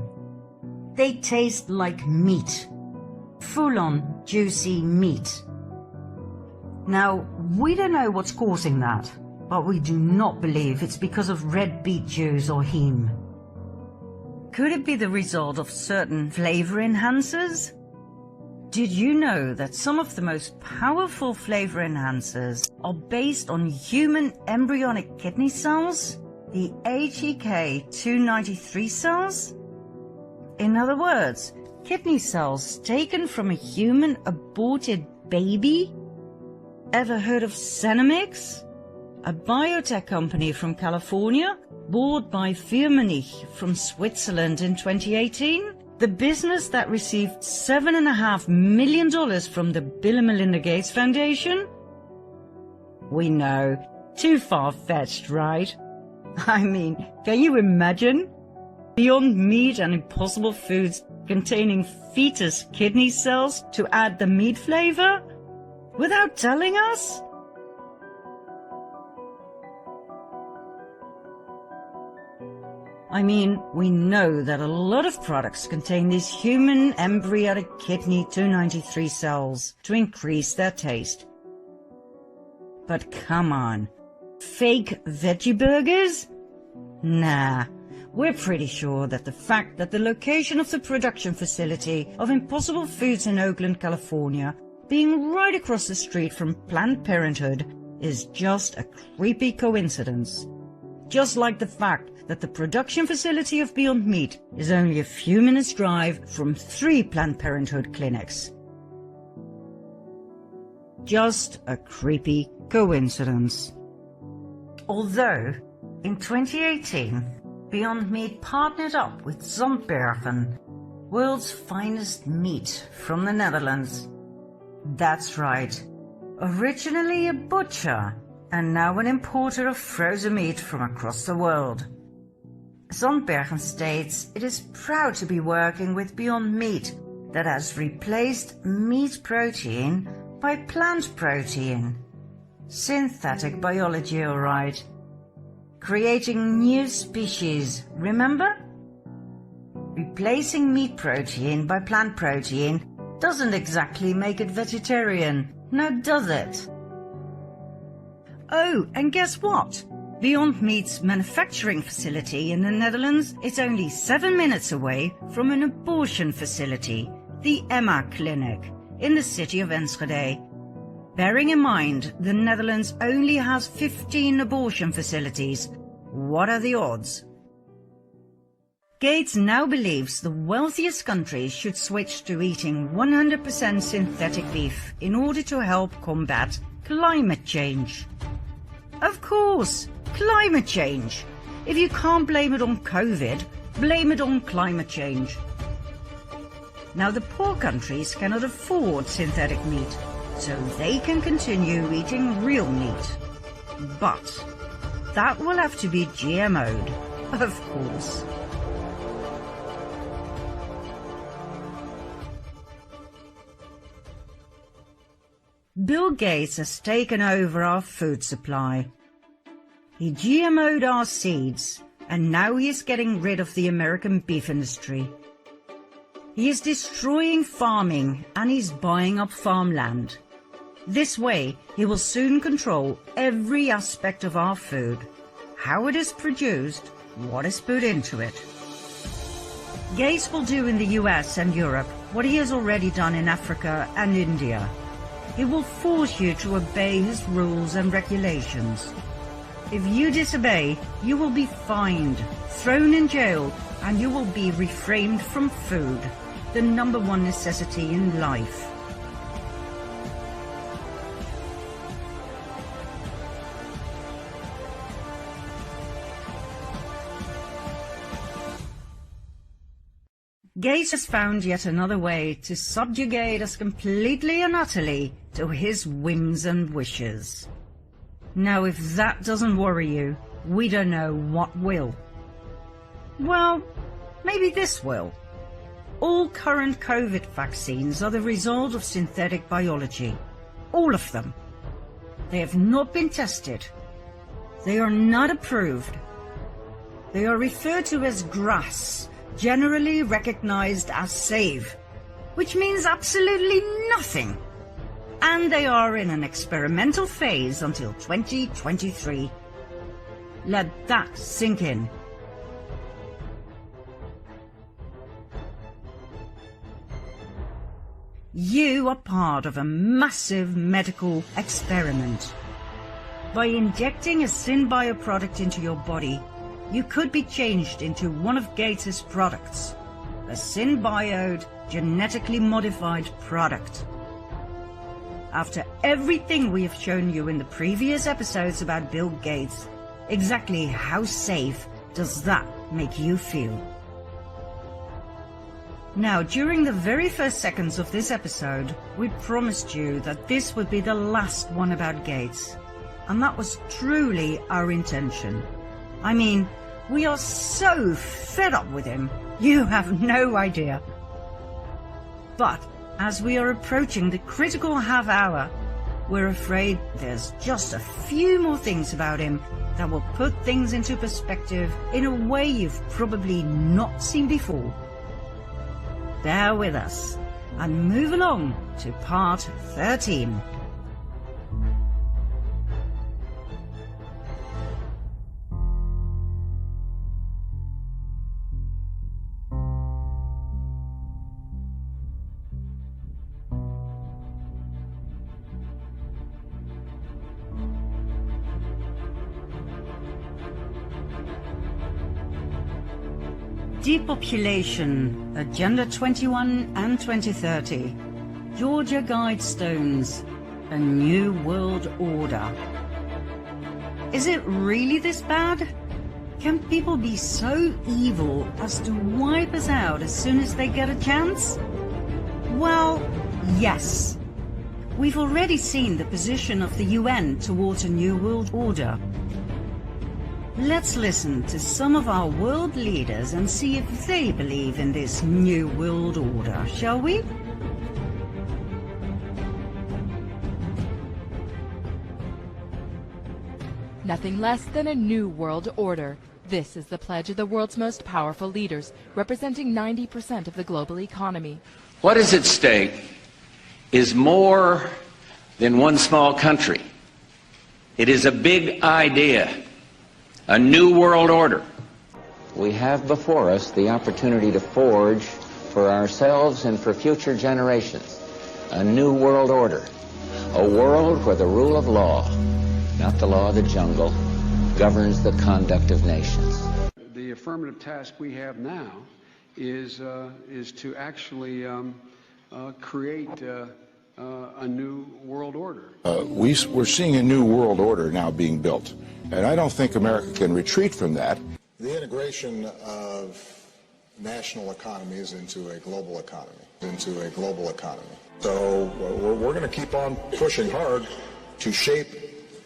S1: They taste like meat. Full-on, juicy meat. Now, we don't know what's causing that, but we do not believe it's because of red beet juice or heme. Could it be the result of certain flavor enhancers? Did you know that some of the most powerful flavor enhancers are based on human embryonic kidney cells, the HEK293 cells? In other words, kidney cells taken from a human aborted baby? Ever heard of Cenomix? A biotech company from California, bought by Firmenich from Switzerland in 2018? The business that received $7.5 million from the Bill and Melinda Gates Foundation? We know, too far-fetched, right? I mean, can you imagine? Beyond Meat and Impossible Foods containing fetus kidney cells to add the meat flavor? Without telling us? I mean, we know that a lot of products contain these human embryonic kidney 293 cells to increase their taste. But come on, fake veggie burgers? Nah, we're pretty sure that the fact that the location of the production facility of Impossible Foods in Oakland, California, being right across the street from Planned Parenthood, is just a creepy coincidence. Just like the fact that the production facility of Beyond Meat is only a few minutes' drive from 3 Planned Parenthood clinics. Just a creepy coincidence. Although, in 2018, Beyond Meat partnered up with Zandbergen, world's finest meat from the Netherlands. That's right, originally a butcher and now an importer of frozen meat from across the world. Zandbergen states it is proud to be working with Beyond Meat that has replaced meat protein by plant protein. Synthetic biology, all right. Creating new species, remember? Replacing meat protein by plant protein doesn't exactly make it vegetarian, now does it? Oh, and guess what? Beyond Meat's manufacturing facility in the Netherlands is only 7 minutes away from an abortion facility, the Emma Clinic, in the city of Enschede. Bearing in mind the Netherlands only has 15 abortion facilities, what are the odds? Gates now believes the wealthiest countries should switch to eating 100% synthetic beef in order to help combat climate change. Of course, climate change. If you can't blame it on COVID, blame it on climate change. Now the poor countries cannot afford synthetic meat, so they can continue eating real meat. But that will have to be GMO'd, of course. Bill Gates has taken over our food supply. He GMO'd our seeds, and now he is getting rid of the American beef industry. He is destroying farming and he's buying up farmland. This way, he will soon control every aspect of our food, how it is produced, what is put into it. Gates will do in the US and Europe what he has already done in Africa and India. He will force you to obey his rules and regulations. If you disobey, you will be fined, thrown in jail, and you will be refrained from food, the #1 necessity in life. Gates has found yet another way to subjugate us completely and utterly to his whims and wishes. Now, if that doesn't worry you, we don't know what will. Well, maybe this will. All current COVID vaccines are the result of synthetic biology. All of them. They have not been tested. They are not approved. They are referred to as GRAS, generally recognized as safe, which means absolutely nothing. And they are in an experimental phase until 2023. Let that sink in. You are part of a massive medical experiment. By injecting a synbio product into your body, you could be changed into one of Gates' products, a symbioed, genetically modified product. After everything we have shown you in the previous episodes about Bill Gates, exactly how safe does that make you feel? Now, during the very first seconds of this episode, we promised you that this would be the last one about Gates. And that was truly our intention. I mean, we are so fed up with him, you have no idea. But as we are approaching the critical half hour, we're afraid there's just a few more things about him that will put things into perspective in a way you've probably not seen before. Bear with us and move along to part 13. Depopulation, Agenda 21 and 2030, Georgia Guidestones, a new world order. Is it really this bad? Can people be so evil as to wipe us out as soon as they get a chance? Well, yes. We've already seen the position of the UN towards a new world order. Let's listen to some of our world leaders and see if they believe in this new world order, shall we?
S3: Nothing less than a new world order. This is the pledge of the world's most powerful leaders, representing 90% of the global economy.
S4: What is at stake is more than one small country. It is a big idea. A new world order.
S5: We have before us the opportunity to forge for ourselves and for future generations a new world order. A world where the rule of law, not the law of the jungle, governs the conduct of nations.
S6: The affirmative task we have now is to actually create a new world order.
S7: We're seeing a new world order now being built. And I don't think America can retreat from that.
S8: The integration of national economies into a global economy, So we're going to keep on pushing hard to shape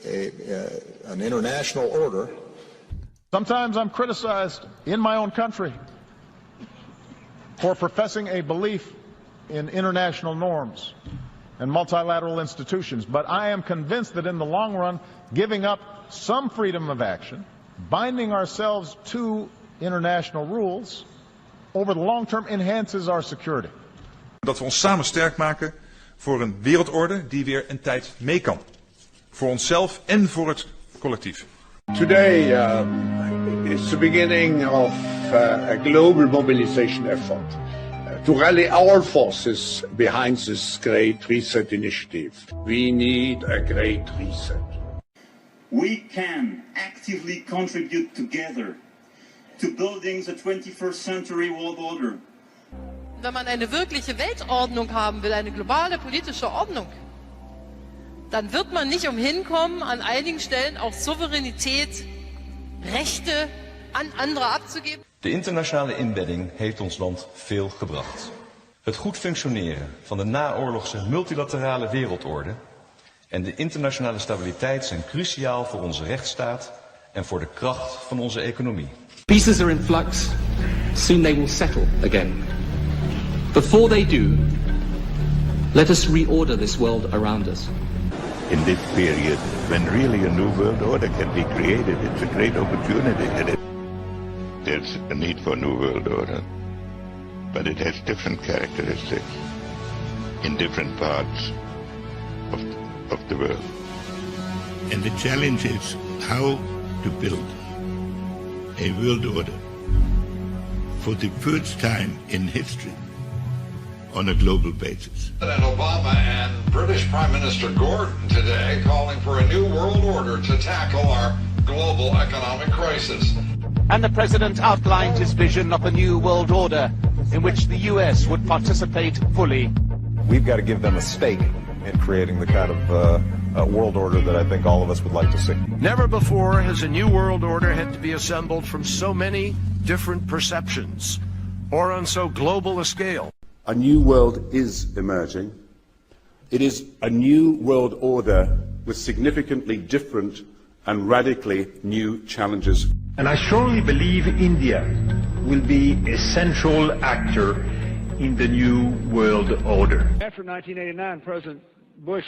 S8: an international order.
S9: Sometimes I'm criticized in my own country for professing a belief in international norms and multilateral institutions, but I am convinced that in the long run, giving up some freedom of action, binding ourselves to international rules, over the long term enhances our security.
S10: Dat we ons samen sterk maken voor een wereldorde die weer een tijd mee kan. Voor onszelf en voor het collectief.
S11: Today is the beginning of a global mobilization effort to rally our forces behind this Great Reset initiative. We need a Great Reset.
S12: We can actively contribute together to building the 21st century world order.
S13: Wenn man eine wirkliche Weltordnung haben will, eine globale politische Ordnung, dann wird man nicht umhin kommen, an einigen Stellen auch Souveränität, Rechte an andere abzugeben.
S14: De internationale inbedding heeft ons land veel gebracht. Het goed functioneren van de naoorlogse multilaterale wereldorde en de internationale stabiliteit zijn cruciaal voor onze rechtsstaat en voor de kracht van onze economie.
S15: Pieces are in flux. Soon they will settle again. Before they do, let us reorder this world around us.
S16: In this period, when really a new world order can be created, it's a great opportunity. And there's a need for a new world order. but it has different characteristics in different parts of the world. And the challenge is how to build a world order for the first time in history on a global basis.
S17: President Obama and British Prime Minister Gordon today calling for a new world order to tackle our global economic crisis.
S18: And the president outlined his vision of a new world order in which the US would participate fully.
S19: We've got to give them a stake in creating the kind of world order that I think all of us would like to see.
S20: Never before has a new world order had to be assembled from so many different perceptions, or on so global a scale.
S21: A new world is emerging. It is a new world order with significantly different and radically new challenges.
S22: And I strongly believe India will be a central actor in the new world order.
S23: After 1989, President Bush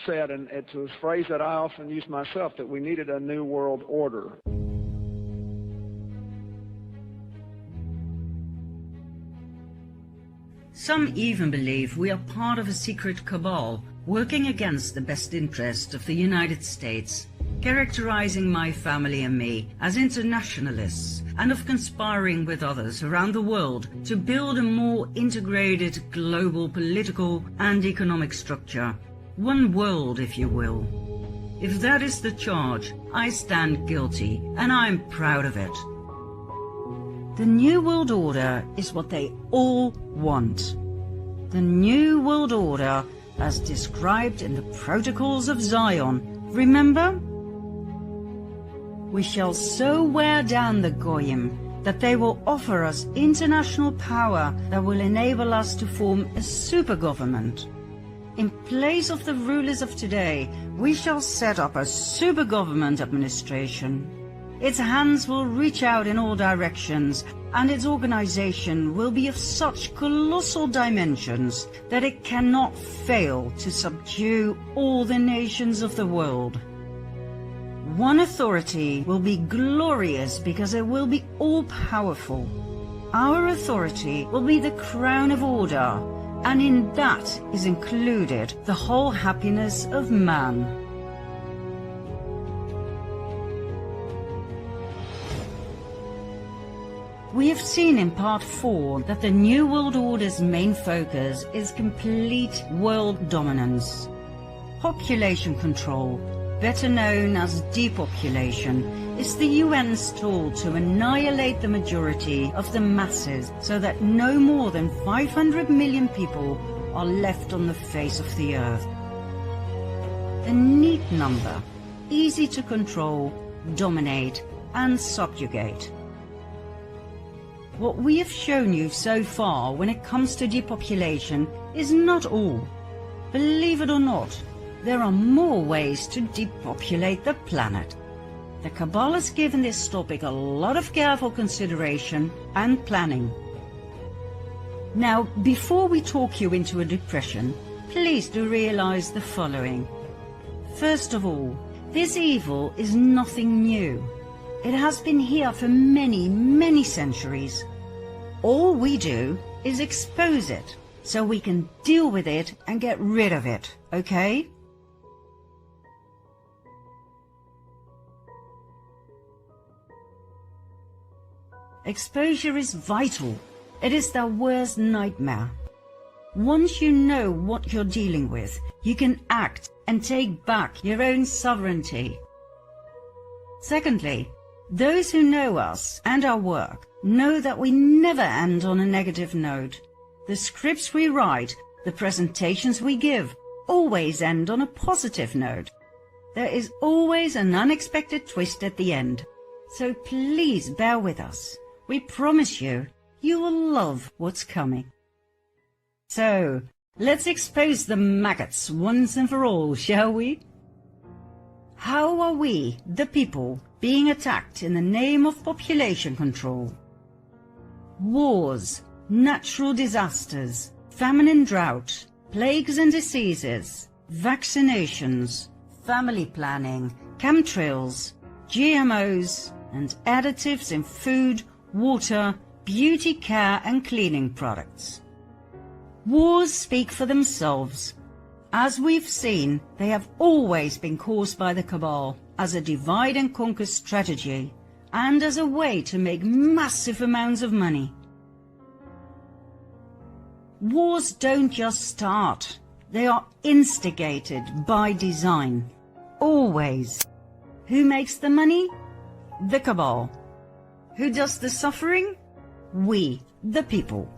S23: said, and it's a phrase that I often use myself, that we needed a new world order.
S1: Some even believe we are part of a secret cabal working against the best interest of the United States, characterizing my family and me as internationalists, and of conspiring with others around the world to build a more integrated global political and economic structure. One world, if you will. If that is the charge, I stand guilty, and I'm proud of it. The New World Order is what they all want. The New World Order as described in the Protocols of Zion. Remember? We shall so wear down the Goyim that they will offer us international power that will enable us to form a super government. In place of the rulers of today, we shall set up a super government administration. Its hands will reach out in all directions, and its organization will be of such colossal dimensions that it cannot fail to subdue all the nations of the world. One authority will be glorious because it will be all-powerful. Our authority will be the crown of order, and in that is included the whole happiness of man. We have seen in Part 4 that the New World Order's main focus is complete world dominance. Population control, better known as depopulation, is the UN's tool to annihilate the majority of the masses so that no more than 500 million people are left on the face of the earth. A neat number, easy to control, dominate, and subjugate. What we have shown you so far when it comes to depopulation is not all. Believe it or not, there are more ways to depopulate the planet. The Cabal has given this topic a lot of careful consideration and planning. Now, before we talk you into a depression, please do realize the following. First of all, this evil is nothing new. It has been here for many, many centuries. All we do is expose it, so we can deal with it and get rid of it, okay? Exposure is vital. It is their worst nightmare. Once you know what you're dealing with, you can act and take back your own sovereignty. Secondly, those who know us and our work know that we never end on a negative note. The scripts we write, the presentations we give, always end on a positive note. There is always an unexpected twist at the end. So please bear with us. We promise you, you will love what's coming. So, let's expose the maggots once and for all, shall we? How are we, the people, being attacked in the name of population control? Wars, natural disasters, famine and drought, plagues and diseases, vaccinations, family planning, chemtrails, GMOs, and additives in food, water, beauty care and cleaning products. Wars speak for themselves. As we've seen, they have always been caused by the cabal as a divide and conquer strategy and as a way to make massive amounts of money. Wars don't just start. They are instigated by design. Always. Who makes the money? The cabal. Who does the suffering? We, the people.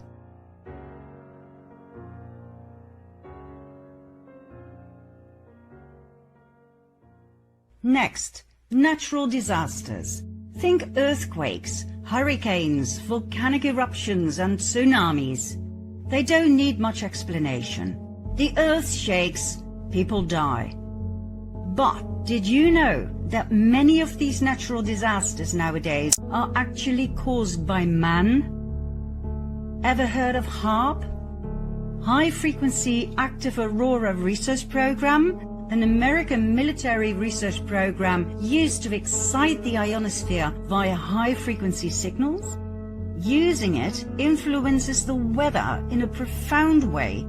S1: Next, natural disasters. Think earthquakes, hurricanes, volcanic eruptions and tsunamis. They don't need much explanation. The earth shakes, people die. But did you know that many of these natural disasters nowadays are actually caused by man? Ever heard of HAARP? High Frequency Active Aurora Research Program? An American military research program used to excite the ionosphere via high-frequency signals? Using it influences the weather in a profound way.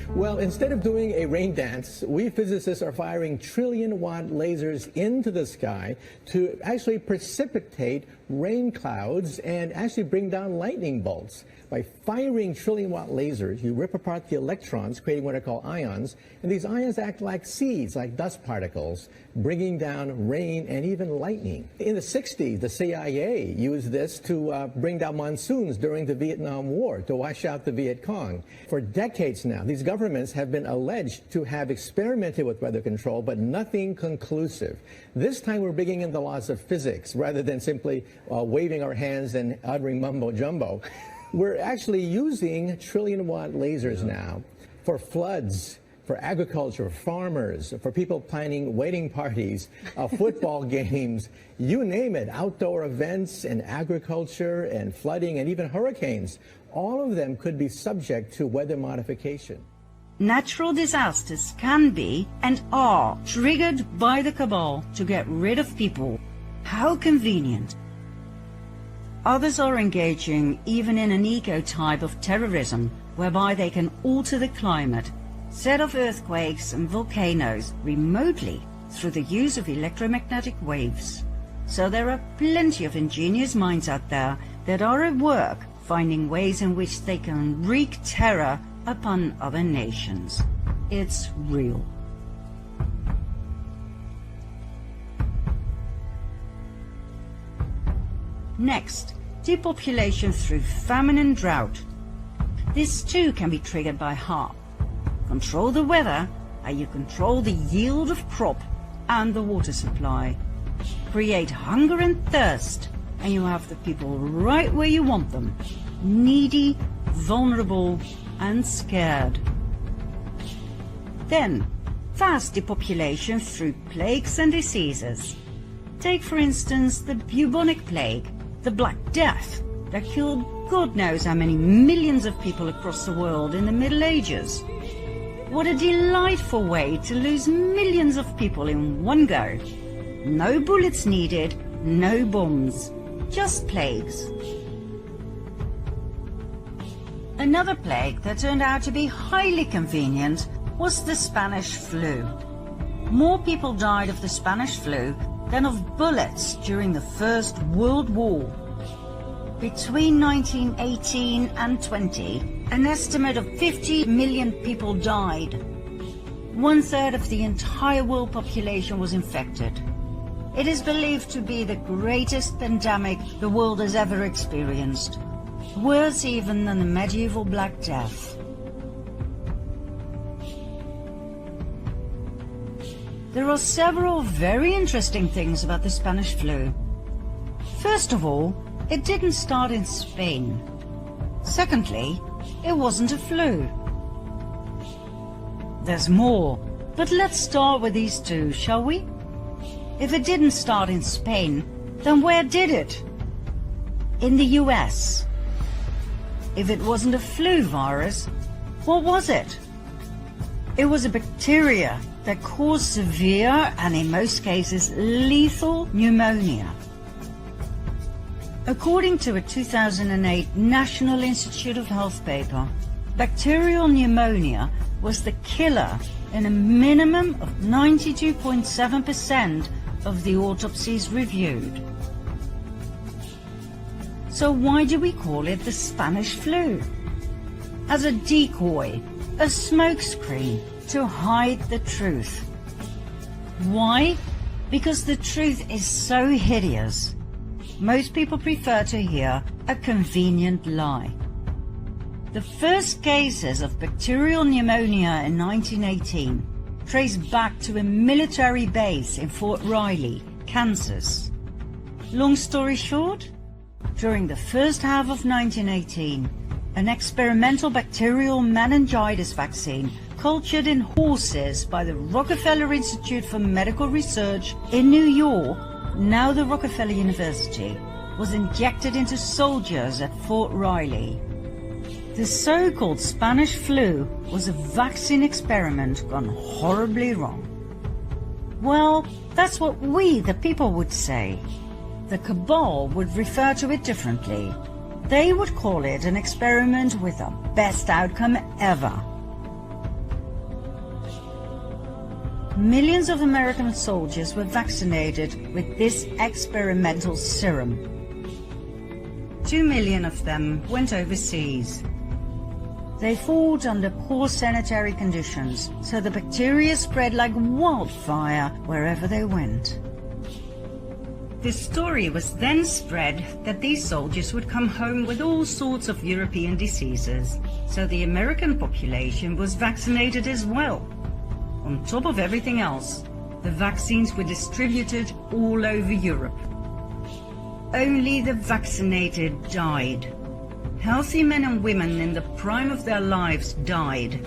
S2: Well, instead of doing a rain dance, we physicists are firing trillion-watt lasers into the sky to actually precipitate rain clouds and actually bring down lightning bolts. By firing trillion-watt lasers, you rip apart the electrons, creating what are called ions, and these ions act like seeds, like dust particles, bringing down rain and even lightning. In the 60s, the CIA used this to bring down monsoons during the Vietnam War, to wash out the Viet Cong. For decades now, these governments have been alleged to have experimented with weather control, but nothing conclusive. This time we're bringing in the laws of physics, rather than simply waving our hands and uttering mumbo-jumbo. We're actually using trillion-watt lasers now for floods, for agriculture, farmers, for people planning wedding parties, football games, you name it, outdoor events and agriculture and flooding and even hurricanes. All of them could be subject to weather modification.
S1: Natural disasters can be and are triggered by the cabal to get rid of people. How convenient. Others are engaging even in an eco-type of terrorism, whereby they can alter the climate, set off earthquakes and volcanoes remotely through the use of electromagnetic waves. So there are plenty of ingenious minds out there that are at work finding ways in which they can wreak terror upon other nations. It's real. Next, depopulation through famine and drought. This too can be triggered by HAARP. Control the weather and you control the yield of crop and the water supply. Create hunger and thirst and you have the people right where you want them. Needy, vulnerable and scared. Then, fast depopulation through plagues and diseases. Take for instance the bubonic plague, the Black Death, that killed God knows how many millions of people across the world in the Middle Ages. What a delightful way to lose millions of people in one go. No bullets needed, no bombs, just plagues. Another plague that turned out to be highly convenient was the Spanish flu. More people died of the Spanish flu than of bullets during the First World War. Between 1918 and 20, an estimate of 50 million people died. 1/3 of the entire world population was infected. It is believed to be the greatest pandemic the world has ever experienced. Worse even than the medieval Black Death. There are several very interesting things about the Spanish flu. First of all, it didn't start in Spain. Secondly, it wasn't a flu. There's more, but let's start with these two, shall we? If it didn't start in Spain, then where did it? In the US. If it wasn't a flu virus, what was it? It was a bacteria that caused severe and in most cases lethal pneumonia. According to a 2008 National Institute of Health paper, bacterial pneumonia was the killer in a minimum of 92.7% of the autopsies reviewed. So why do we call it the Spanish flu? As a decoy, a smokescreen to hide the truth. Why? Because the truth is so hideous. Most people prefer to hear a convenient lie. The first cases of bacterial pneumonia in 1918 trace back to a military base in Fort Riley, Kansas. Long story short, during the first half of 1918, an experimental bacterial meningitis vaccine cultured in horses by the Rockefeller Institute for Medical Research in New York, now the Rockefeller University, was injected into soldiers at Fort Riley. The so-called Spanish flu was a vaccine experiment gone horribly wrong. Well, that's what we, the people, would say. The cabal would refer to it differently. They would call it an experiment with the best outcome ever. Millions of American soldiers were vaccinated with this experimental serum. 2 million of them went overseas. They fought under poor sanitary conditions, so the bacteria spread like wildfire wherever they went. The story was then spread that these soldiers would come home with all sorts of European diseases, so the American population was vaccinated as well. On top of everything else, the vaccines were distributed all over Europe. Only the vaccinated died. Healthy men and women in the prime of their lives died,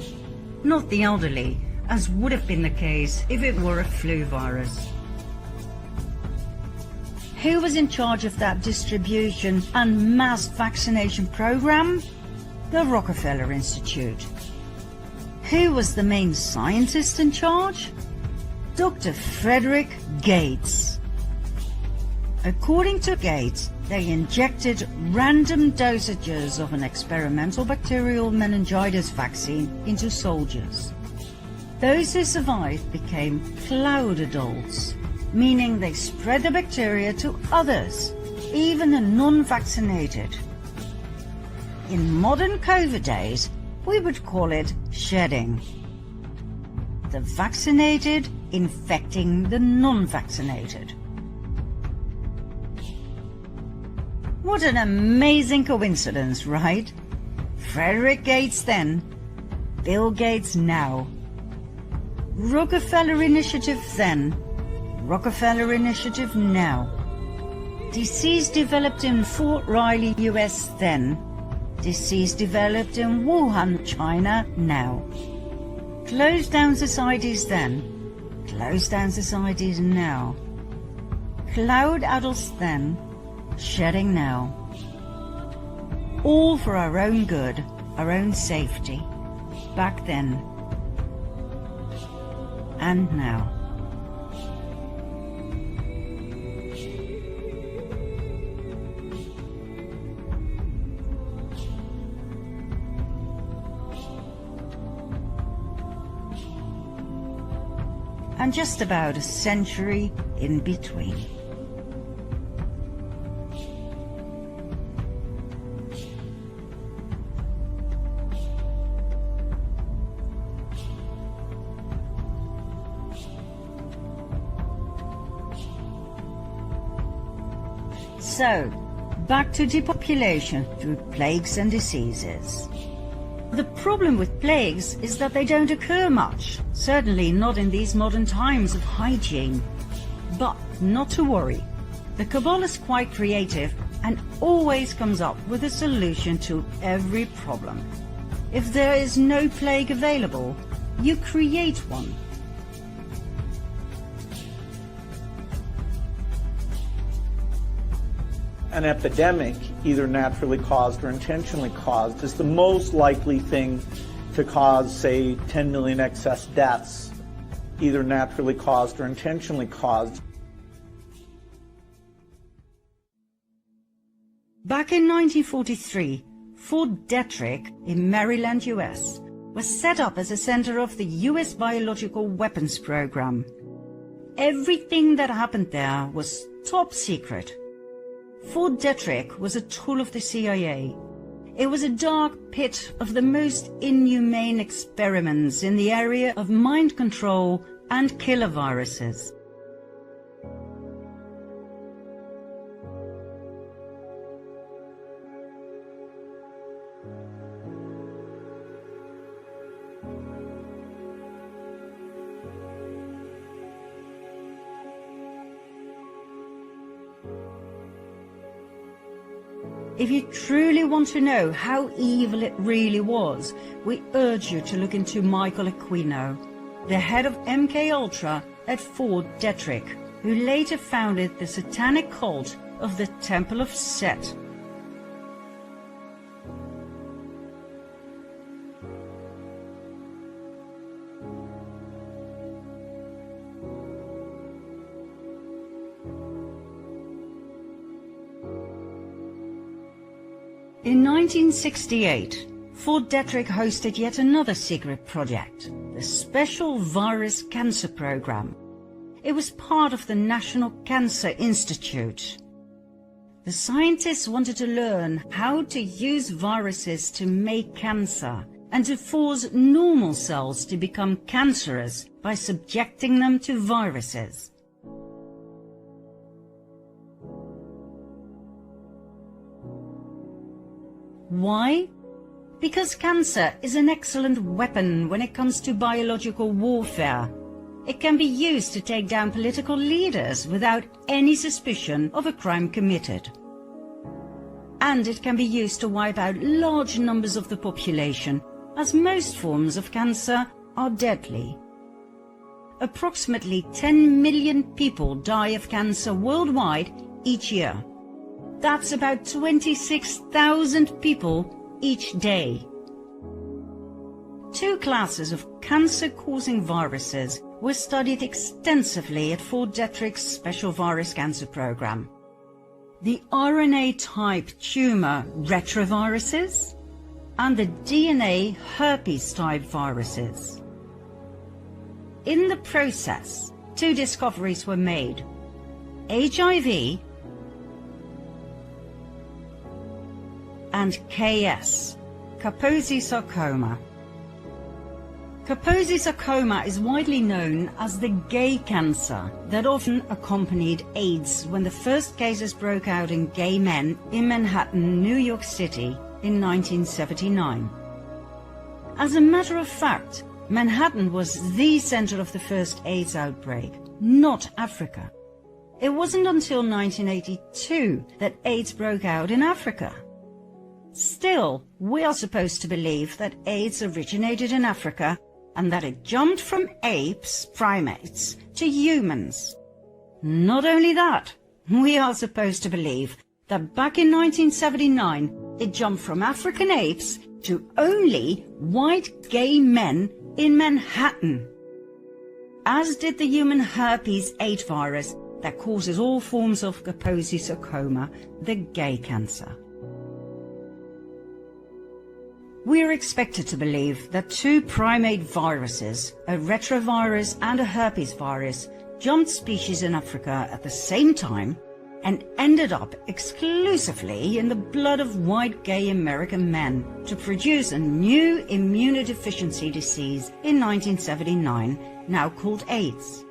S1: not the elderly, as would have been the case if it were a flu virus. Who was in charge of that distribution and mass vaccination program? The Rockefeller Institute. Who was the main scientist in charge? Dr. Frederick Gates. According to Gates, they injected random dosages of an experimental bacterial meningitis vaccine into soldiers. Those who survived became cloud adults, meaning they spread the bacteria to others, even the non-vaccinated. In modern COVID days, we would call it shedding. The vaccinated infecting the non-vaccinated. What an amazing coincidence, right? Frederick Gates then, Bill Gates now. Rockefeller Initiative then, Rockefeller Initiative now. Disease developed in Fort Riley, US then. Disease developed in Wuhan, China now. Closed down societies then. Closed down societies now. Cloud adults then. Shedding now. All for our own good, our own safety. Back then. And now. And just about a century in between. So, back to depopulation through plagues and diseases. The problem with plagues is that they don't occur much, certainly not in these modern times of hygiene. But not to worry, the Kabbalah is quite creative and always comes up with a solution to every problem. If there is no plague available, you create one.
S3: An epidemic, either naturally caused or intentionally caused, is the most likely thing to cause, say, 10 million excess deaths, either naturally caused or intentionally caused.
S1: Back in 1943, Fort Detrick in Maryland, US, was set up as a center of the US biological weapons program. Everything that happened there was top secret. Fort Detrick was a tool of the CIA. It was a dark pit of the most inhumane experiments in the area of mind control and killer viruses. If you truly want to know how evil it really was, we urge you to look into Michael Aquino, the head of MKUltra at Fort Detrick, who later founded the satanic cult of the Temple of Set. In 1968, Fort Detrick hosted yet another secret project, the Special Virus Cancer Program. It was part of the National Cancer Institute. The scientists wanted to learn how to use viruses to make cancer and to force normal cells to become cancerous by subjecting them to viruses. Why? Because cancer is an excellent weapon when it comes to biological warfare. It can be used to take down political leaders without any suspicion of a crime committed. And it can be used to wipe out large numbers of the population, as most forms of cancer are deadly. Approximately 10 million people die of cancer worldwide each year. That's about 26,000 people each day. Two classes of cancer-causing viruses were studied extensively at Fort Detrick's Special Virus Cancer Program. The RNA-type tumor retroviruses and the DNA herpes-type viruses. In the process, two discoveries were made: HIV and KS, Kaposi sarcoma. Kaposi sarcoma is widely known as the gay cancer that often accompanied AIDS when the first cases broke out in gay men in Manhattan, New York City in 1979. As a matter of fact, Manhattan was the center of the first AIDS outbreak, not Africa. It wasn't until 1982 that AIDS broke out in Africa. Still, we are supposed to believe that AIDS originated in Africa and that it jumped from apes, primates, to humans. Not only that, we are supposed to believe that back in 1979, it jumped from African apes to only white gay men in Manhattan, as did the human herpes 8 virus that causes all forms of Kaposi sarcoma, the gay cancer. We are expected to believe that two primate viruses, a retrovirus and a herpes virus, jumped species in Africa at the same time and ended up exclusively in the blood of white gay American men to produce a new immunodeficiency disease in 1979, now called AIDS.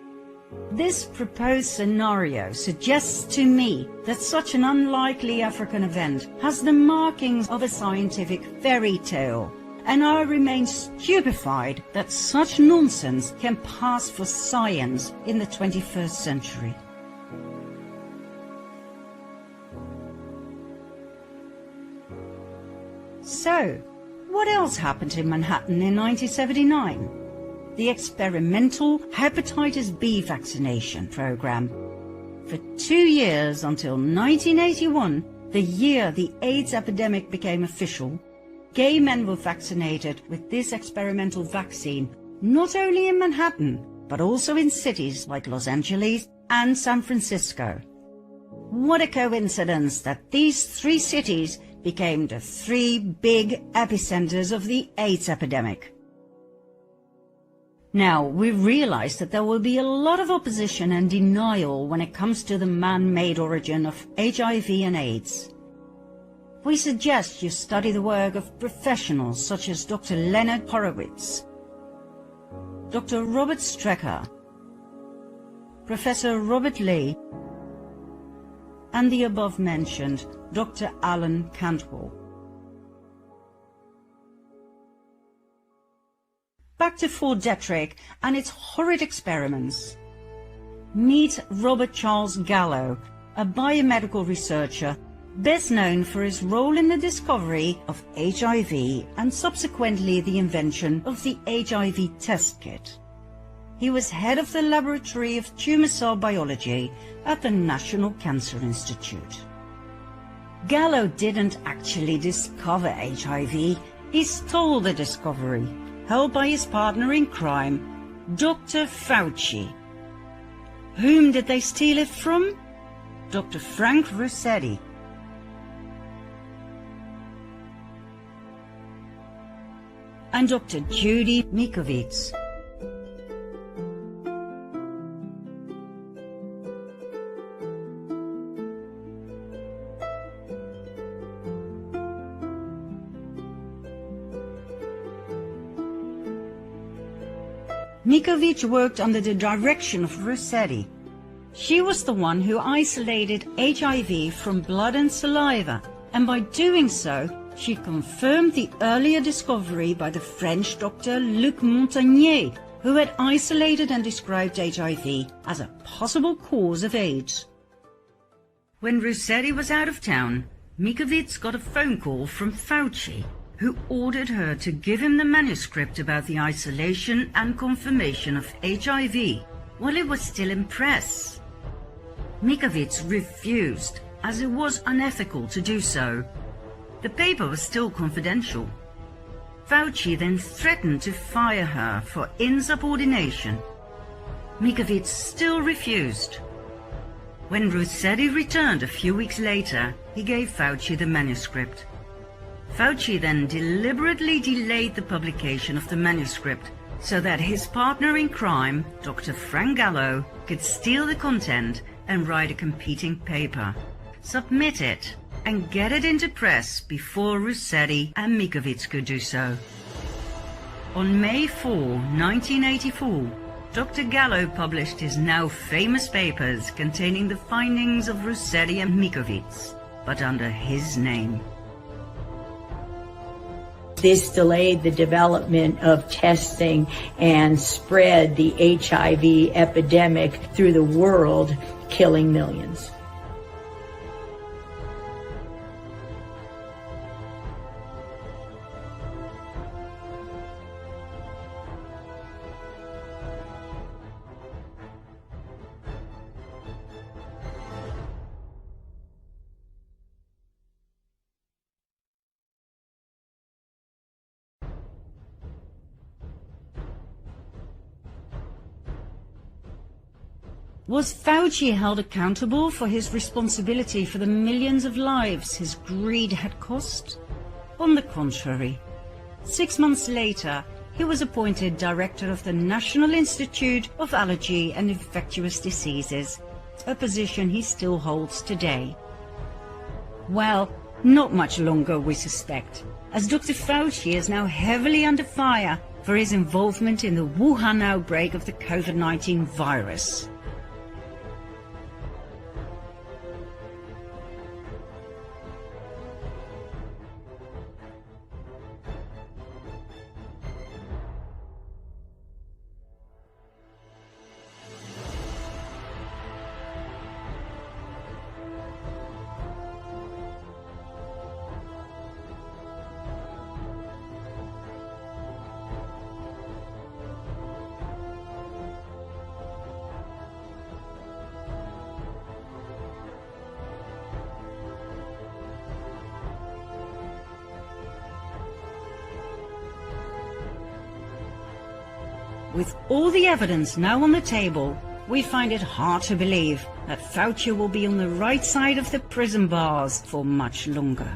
S1: This proposed scenario suggests to me that such an unlikely African event has the markings of a scientific fairy tale, and I remain stupefied that such nonsense can pass for science in the 21st century. So, what else happened in Manhattan in 1979? The experimental hepatitis B vaccination program. For 2 years until 1981, the year the AIDS epidemic became official, gay men were vaccinated with this experimental vaccine, not only in Manhattan, but also in cities like Los Angeles and San Francisco. What a coincidence that these 3 cities became the 3 big epicenters of the AIDS epidemic. Now, we realize that there will be a lot of opposition and denial when it comes to the man-made origin of HIV and AIDS. We suggest you study the work of professionals such as Dr. Leonard Horowitz, Dr. Robert Strecker, Professor Robert Lee, and the above-mentioned Dr. Alan Cantwell. Back to Fort Detrick and its horrid experiments. Meet Robert Charles Gallo, a biomedical researcher best known for his role in the discovery of HIV and subsequently the invention of the HIV test kit. He was head of the Laboratory of Tumor Cell Biology at the National Cancer Institute. Gallo didn't actually discover HIV, he stole the discovery, held by his partner in crime, Dr. Fauci. Whom did they steal it from? Dr. Frank Rossetti. And Dr. Judy Mikovits. Mikovits worked under the direction of Rossetti. She was the one who isolated HIV from blood and saliva, and by doing so, she confirmed the earlier discovery by the French doctor Luc Montagnier, who had isolated and described HIV as a possible cause of AIDS. When Rossetti was out of town, Mikovits got a phone call from Fauci, who ordered her to give him the manuscript about the isolation and confirmation of HIV while it was still in press. Mikovits refused, as it was unethical to do so. The paper was still confidential. Fauci then threatened to fire her for insubordination. Mikovits still refused. When Rossetti returned a few weeks later, he gave Fauci the manuscript. Fauci then deliberately delayed the publication of the manuscript so that his partner in crime, Dr. Frank Gallo, could steal the content and write a competing paper, submit it, and get it into press before Rossetti and Mikovits could do so. On May 4, 1984, Dr. Gallo published his now famous papers containing the findings of Rossetti and Mikovits, but under his name.
S4: This delayed the development of testing and spread the HIV epidemic through the world, killing millions.
S1: Was Fauci held accountable for his responsibility for the millions of lives his greed had cost? On the contrary. 6 months later, he was appointed director of the National Institute of Allergy and Infectious Diseases, a position he still holds today. Well, not much longer, we suspect, as Dr. Fauci is now heavily under fire for his involvement in the Wuhan outbreak of the COVID-19 virus. With all the evidence now on the table, we find it hard to believe that Fauci will be on the right side of the prison bars for much longer.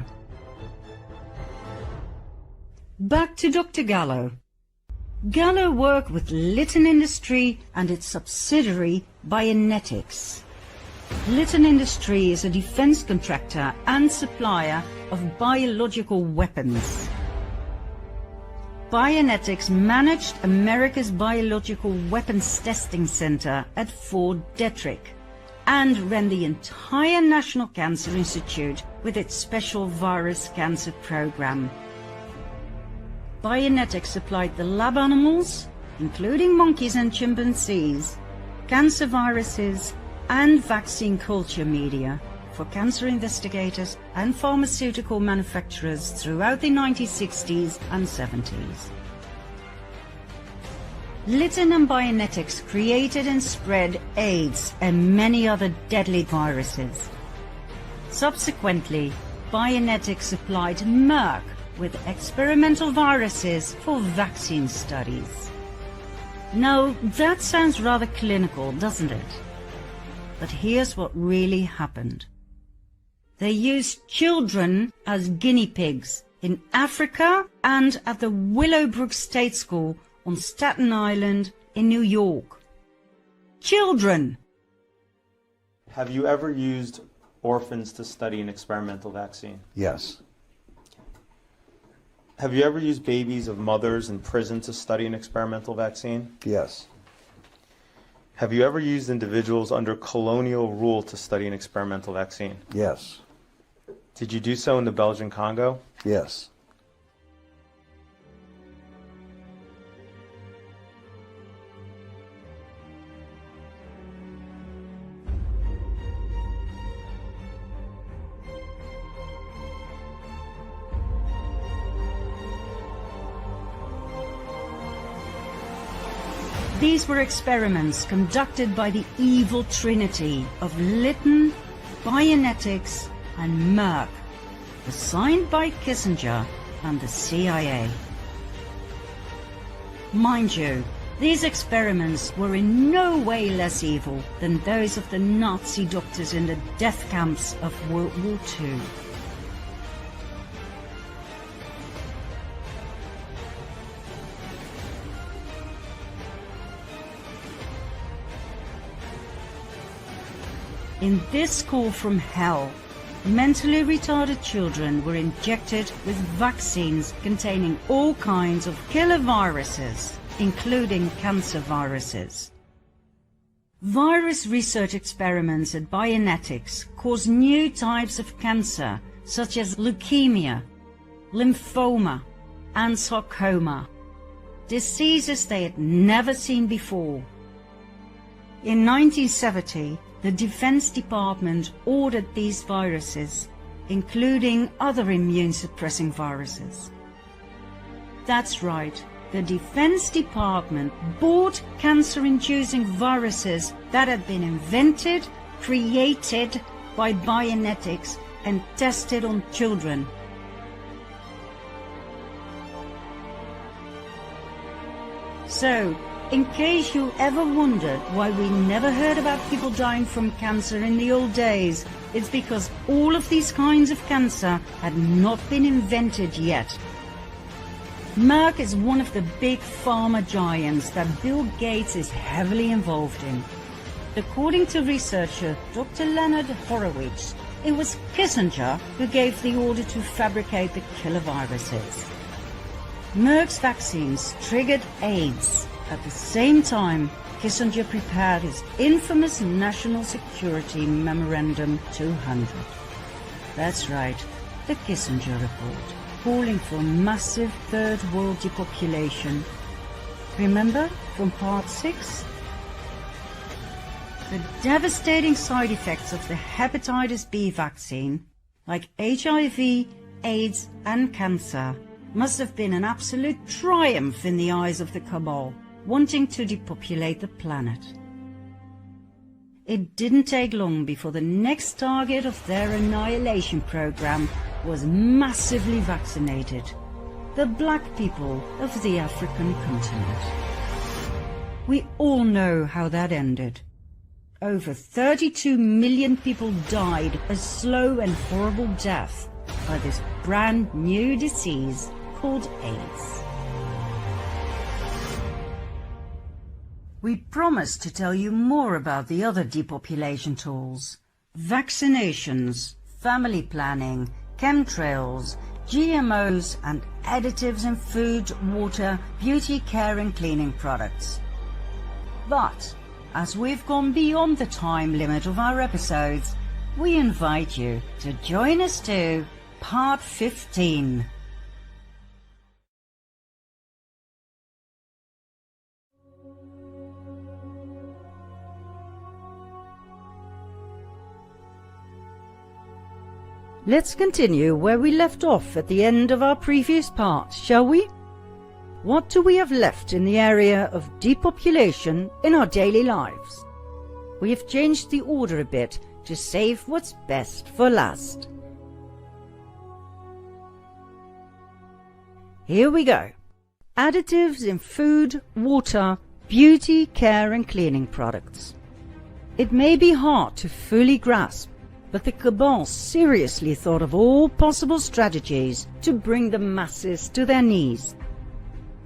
S1: Back to Dr. Gallo. Gallo worked with Litton Industry and its subsidiary Bionetics. Litton Industry is a defense contractor and supplier of biological weapons. Bionetics managed America's Biological Weapons Testing Center at Fort Detrick and ran the entire National Cancer Institute with its special virus cancer program. Bionetics supplied the lab animals, including monkeys and chimpanzees, cancer viruses and vaccine culture media for cancer investigators and pharmaceutical manufacturers throughout the 1960s and 70s. Litton and Bionetics created and spread AIDS and many other deadly viruses. Subsequently, Bionetics supplied Merck with experimental viruses for vaccine studies. Now, that sounds rather clinical, doesn't it? But here's what really happened. They used children as guinea pigs in Africa and at the Willowbrook State School on Staten Island in New York. Children!
S5: Have you ever used orphans to study an experimental vaccine?
S6: Yes.
S5: Have you ever used babies of mothers in prison to study an experimental vaccine?
S6: Yes.
S5: Have you ever used individuals under colonial rule to study an experimental vaccine?
S6: Yes.
S5: Did you do so in the Belgian Congo?
S6: Yes.
S1: These were experiments conducted by the evil trinity of Litton, Bionetics, and Merck, assigned by Kissinger and the CIA. Mind you, these experiments were in no way less evil than those of the Nazi doctors in the death camps of World War II. In this school from hell, mentally retarded children were injected with vaccines containing all kinds of killer viruses, including cancer viruses. Virus research experiments at Bionetics caused new types of cancer, such as leukemia, lymphoma, and sarcoma, diseases they had never seen before. In 1970, the Defense Department ordered these viruses, including other immune-suppressing viruses. That's right, the Defense Department bought cancer-inducing viruses that had been invented, created by Bionetics and tested on children. So, in case you ever wondered why we never heard about people dying from cancer in the old days, it's because all of these kinds of cancer had not been invented yet. Merck is one of the big pharma giants that Bill Gates is heavily involved in. According to researcher Dr. Leonard Horowitz, it was Kissinger who gave the order to fabricate the killer viruses. Merck's vaccines triggered AIDS. At the same time, Kissinger prepared his infamous National Security Memorandum 200. That's right, the Kissinger Report, calling for a massive third world depopulation. Remember from part 6? The devastating side effects of the hepatitis B vaccine, like HIV, AIDS and cancer, must have been an absolute triumph in the eyes of the cabal, wanting to depopulate the planet. It didn't take long before the next target of their annihilation program was massively vaccinated: the black people of the African continent. We all know how that ended. over 32 million people died a slow and horrible death by this brand new disease called AIDS. We promised to tell you more about the other depopulation tools: vaccinations, family planning, chemtrails, GMOs and additives in food, water, beauty care and cleaning products. But as we've gone beyond the time limit of our episodes, we invite you to join us to Part 15. Let's continue where we left off at the end of our previous part, shall we? What do we have left in the area of depopulation in our daily lives? We have changed the order a bit to save what's best for last. Here we go. Additives in food, water, beauty, care and cleaning products. It may be hard to fully grasp, but the cabal seriously thought of all possible strategies to bring the masses to their knees.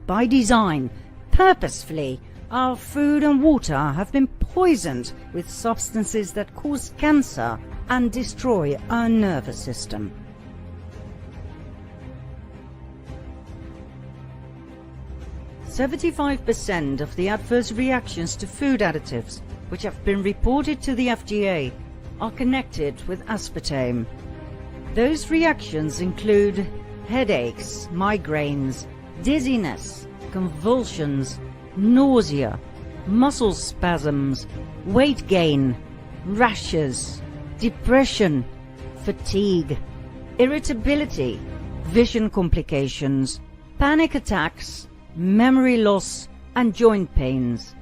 S1: By design, purposefully, our food and water have been poisoned with substances that cause cancer and destroy our nervous system. "75% of the adverse reactions to food additives, which have been reported to the FDA, are connected with aspartame. Those reactions include headaches, migraines, dizziness, convulsions, nausea, muscle spasms, weight gain, rashes, depression, fatigue, irritability, vision complications, panic attacks, memory loss, and joint pains.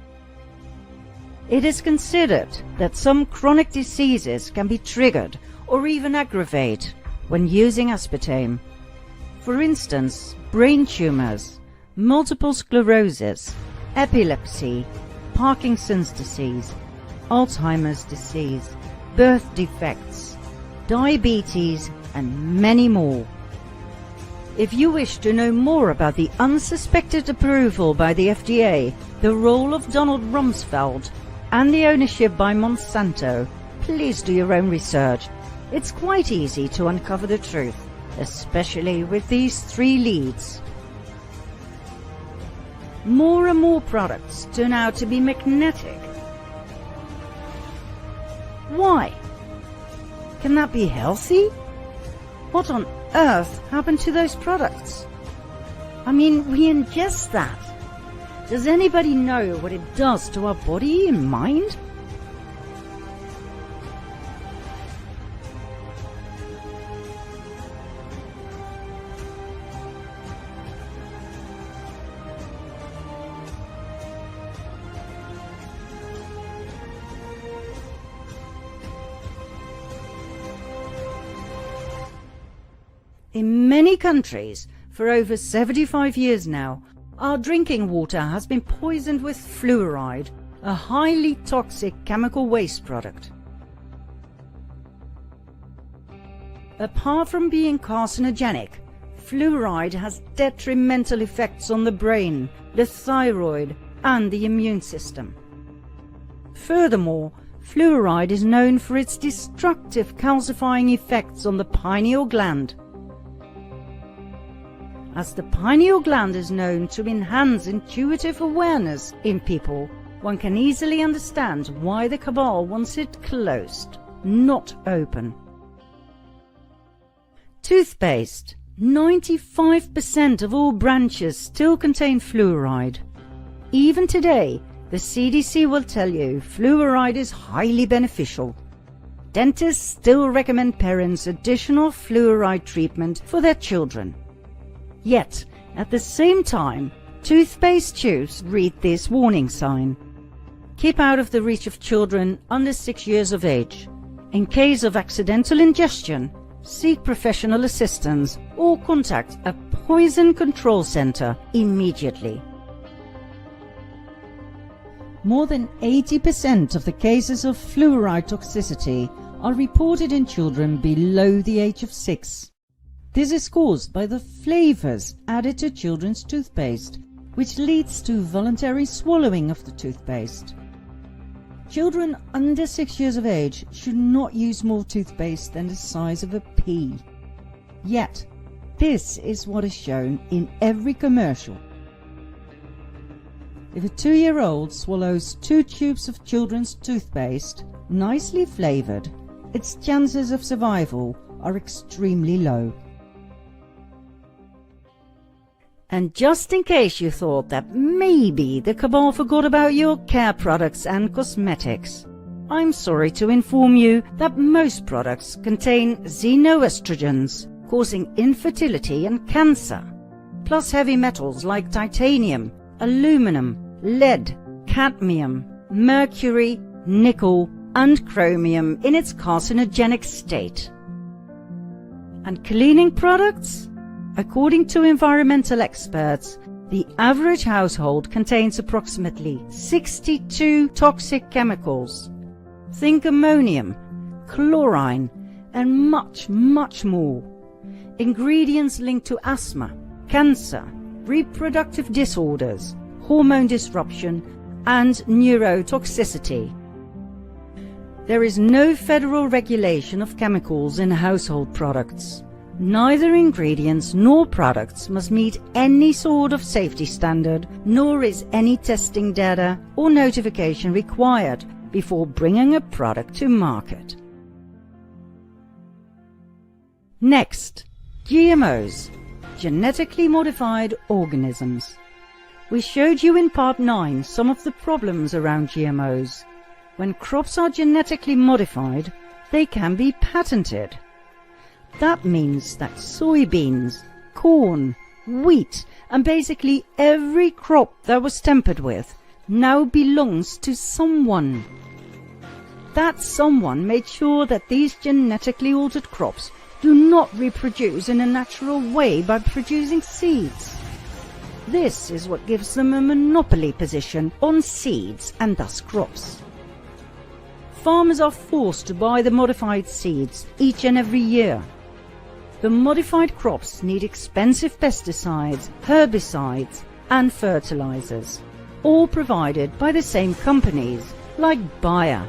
S1: It is considered that some chronic diseases can be triggered or even aggravated when using aspartame. For instance, brain tumors, multiple sclerosis, epilepsy, Parkinson's disease, Alzheimer's disease, birth defects, diabetes, and many more. If you wish to know more about the unsuspected approval by the FDA, the role of Donald Rumsfeld, and the ownership by Monsanto, please do your own research. It's quite easy to uncover the truth, especially with these three leads. More and more products turn out to be magnetic. Why? Can that be healthy? What on earth happened to those products? I mean, we ingest that. Does anybody know what it does to our body and mind? In many countries, for over 75 years now, our drinking water has been poisoned with fluoride, a highly toxic chemical waste product. Apart from being carcinogenic, fluoride has detrimental effects on the brain, the thyroid, and the immune system. Furthermore, fluoride is known for its destructive calcifying effects on the pineal gland. As the pineal gland is known to enhance intuitive awareness in people, one can easily understand why the cabal wants it closed, not open. Toothpaste. 95% of all branches still contain fluoride. Even today, the CDC will tell you fluoride is highly beneficial. Dentists still recommend parents additional fluoride treatment for their children. Yet, at the same time, toothpaste tubes read this warning sign: keep out of the reach of children under 6 years of age. In case of accidental ingestion, seek professional assistance or contact a poison control center immediately.
S6: More than 80% of the cases of fluoride toxicity are reported in children below the age of 6. This is caused by the flavors added to children's toothpaste, which leads to voluntary swallowing of the toothpaste. Children under 6 years of age should not use more toothpaste than the size of a pea. Yet, this is what is shown in every commercial. If a 2-year-old swallows 2 tubes of children's toothpaste, nicely flavored, its chances of survival are extremely low.
S1: And just in case you thought that maybe the cabal forgot about your care products and cosmetics, I'm sorry to inform you that most products contain xenoestrogens, causing infertility and cancer, plus heavy metals like titanium, aluminum, lead, cadmium, mercury, nickel, and chromium in its carcinogenic state. And cleaning products? According to environmental experts, the average household contains approximately 62 toxic chemicals. Think ammonium, chlorine, and much, much more. Ingredients linked to asthma, cancer, reproductive disorders, hormone disruption, and neurotoxicity. There is no federal regulation of chemicals in household products. Neither ingredients nor products must meet any sort of safety standard, nor is any testing data or notification required before bringing a product to market. Next, GMOs, genetically modified organisms. We showed you in part 9 some of the problems around GMOs. When crops are genetically modified, they can be patented. That means that soybeans, corn, wheat, and basically every crop that was tempered with now belongs to someone. That someone made sure that these genetically altered crops do not reproduce in a natural way by producing seeds. This is what gives them a monopoly position on seeds and thus crops. Farmers are forced to buy the modified seeds each and every year. The modified crops need expensive pesticides, herbicides, and fertilizers, all provided by the same companies, like Bayer.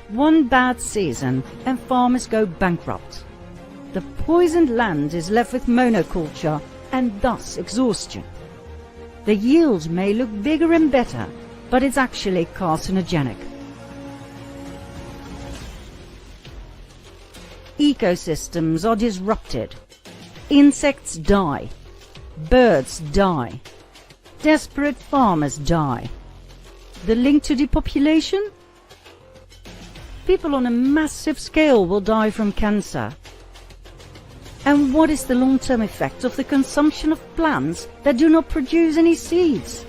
S1: One bad season and farmers go bankrupt. The poisoned land is left with monoculture and thus exhaustion. The yield may look bigger and better, but it's actually carcinogenic. Ecosystems are disrupted. Insects die. Birds die. Desperate farmers die. The link to depopulation? People on a massive scale will die from cancer. And what is the long-term effect of the consumption of plants that do not produce any seeds?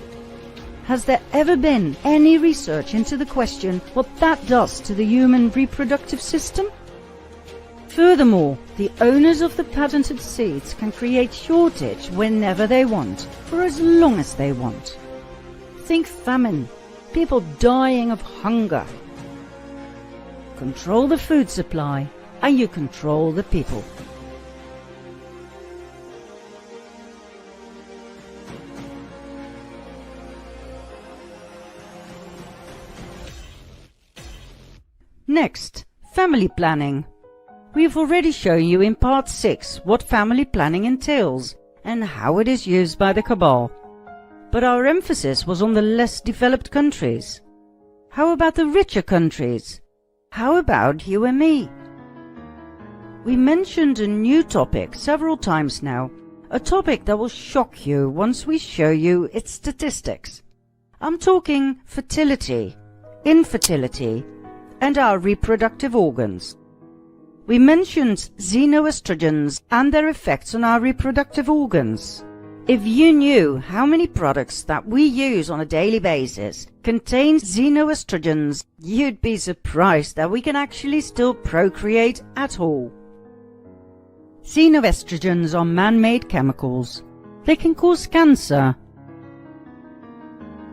S1: Has there ever been any research into the question what that does to the human reproductive system? Furthermore, the owners of the patented seeds can create shortage whenever they want, for as long as they want. Think famine, people dying of hunger. Control the food supply, and you control the people. Next, family planning. We've already shown you in part 6 what family planning entails and how it is used by the cabal. But our emphasis was on the less developed countries. How about the richer countries? How about you and me? We mentioned a new topic several times now, a topic that will shock you once we show you its statistics. I'm talking fertility, infertility, and our reproductive organs. We mentioned xenoestrogens and their effects on our reproductive organs. If you knew how many products that we use on a daily basis contain xenoestrogens, you'd be surprised that we can actually still procreate at all. Xenoestrogens are man-made chemicals. They can cause cancer.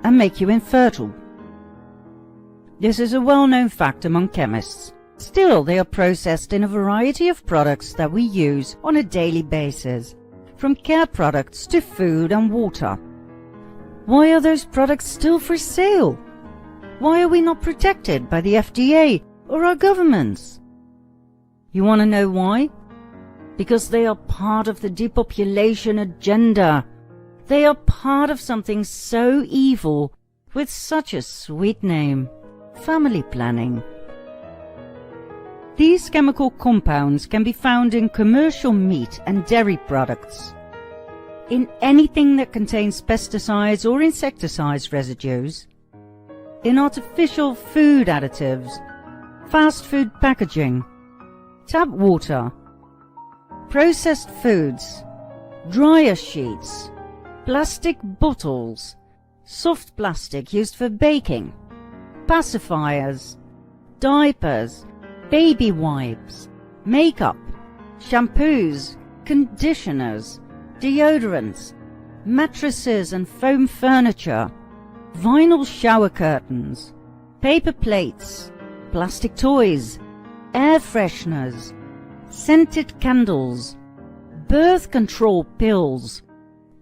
S1: A
S6: and make you infertile. This is a well-known fact among chemists. Still, they are processed in a variety of products that we use on a daily basis, from care products to food and water. Why are those products still for sale? Why are we not protected by the FDA or our governments? You want to know why? Because they are part of the depopulation agenda. They are part of something so evil with such a sweet name: family planning. These chemical compounds can be found in commercial meat and dairy products, in anything that contains pesticides or insecticides residues, in artificial food additives, fast food packaging, tap water, processed foods, dryer sheets, plastic bottles, soft plastic used for baking, pacifiers, diapers, baby wipes, makeup, shampoos, conditioners, deodorants, mattresses and foam furniture, vinyl shower curtains, paper plates, plastic toys, air fresheners, scented candles, birth control pills,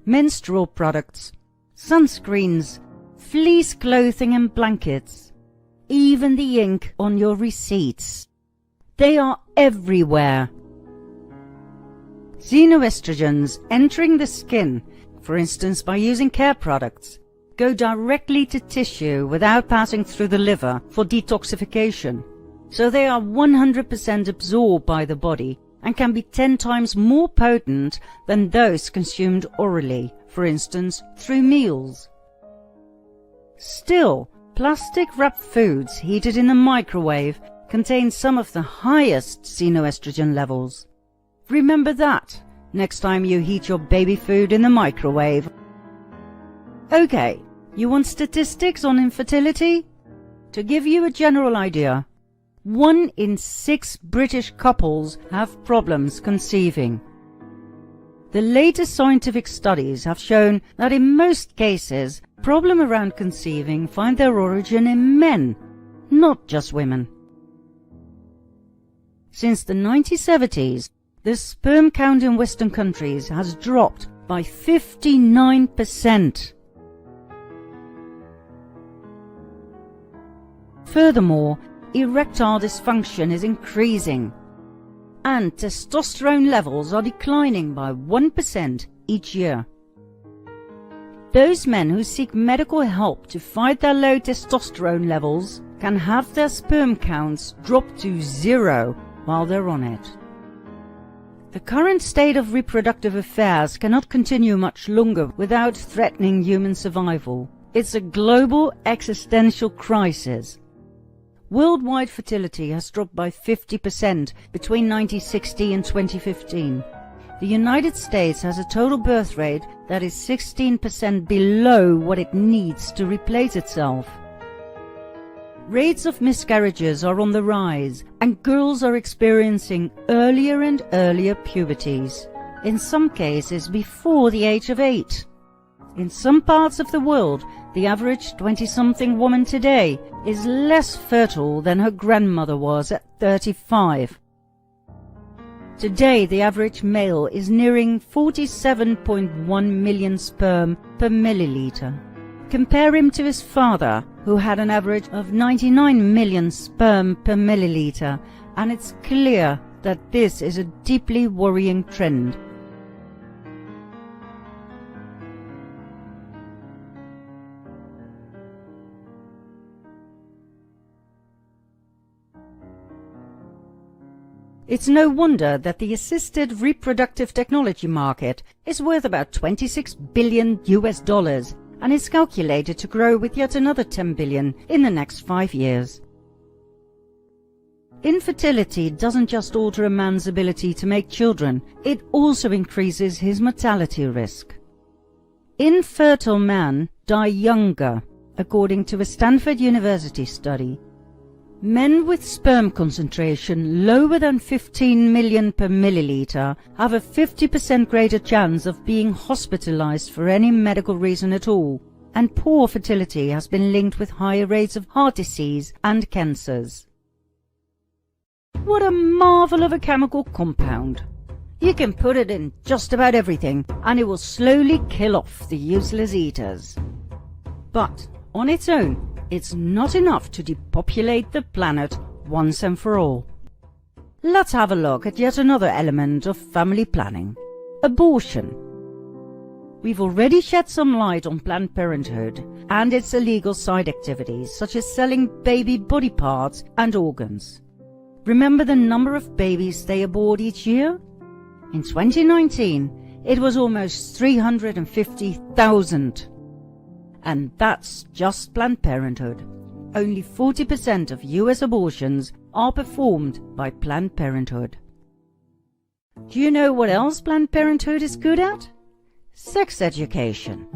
S6: menstrual products, sunscreens, fleece clothing and blankets, even the ink on your receipts. They are everywhere. Xenoestrogens entering the skin, for instance by using care products, go directly to tissue without passing through the liver for detoxification. So they are 100% absorbed by the body and can be 10 times more potent than those consumed orally, for instance through meals. Still, plastic-wrapped foods heated in the microwave contain some of the highest xenoestrogen levels. Remember that next time you heat your baby food in the microwave. Okay, you want statistics on infertility? To give you a general idea, 1 in 6 British couples have problems conceiving. The latest scientific studies have shown that in most cases, problems around conceiving find their origin in men, not just women. Since the 1970s, the sperm count in Western countries has dropped by 59%. Furthermore, erectile dysfunction is increasing, and testosterone levels are declining by 1% each year. Those men who seek medical help to fight their low testosterone levels can have their sperm counts drop to 0 while they're on it. The current state of reproductive affairs cannot continue much longer without threatening human survival. It's a global existential crisis. Worldwide fertility has dropped by 50% between 1960 and 2015. The United States has a total birth rate that is 16% below what it needs to replace itself. Rates of miscarriages are on the rise, and girls are experiencing earlier and earlier puberties, in some cases before the age of 8. In some parts of the world, the average 20-something woman today is less fertile than her grandmother was at 35. Today, the average male is nearing 47.1 million sperm per milliliter. Compare him to his father, who had an average of 99 million sperm per milliliter, and it's clear that this is a deeply worrying trend. It's no wonder that the assisted reproductive technology market is worth about $26 billion and is calculated to grow with yet another 10 billion in the next 5 years. Infertility doesn't just alter a man's ability to make children, it also increases his mortality risk. Infertile men die younger, according to a Stanford University study. Men with sperm concentration lower than 15 million per milliliter have a 50% greater chance of being hospitalized for any medical reason at all, and poor fertility has been linked with higher rates of heart disease and cancers. What a marvel of a chemical compound! You can put it in just about everything and it will slowly kill off the useless eaters. But on its own, it's not enough to depopulate the planet once and for all. Let's have a look at yet another element of family planning: abortion. We've already shed some light on Planned Parenthood and its illegal side activities such as selling baby body parts and organs. Remember the number of babies they abort each year? In 2019, it was almost 350,000. And that's just Planned Parenthood. Only 40% of US abortions are performed by Planned Parenthood. Do you know what else Planned Parenthood is good at? Sex education.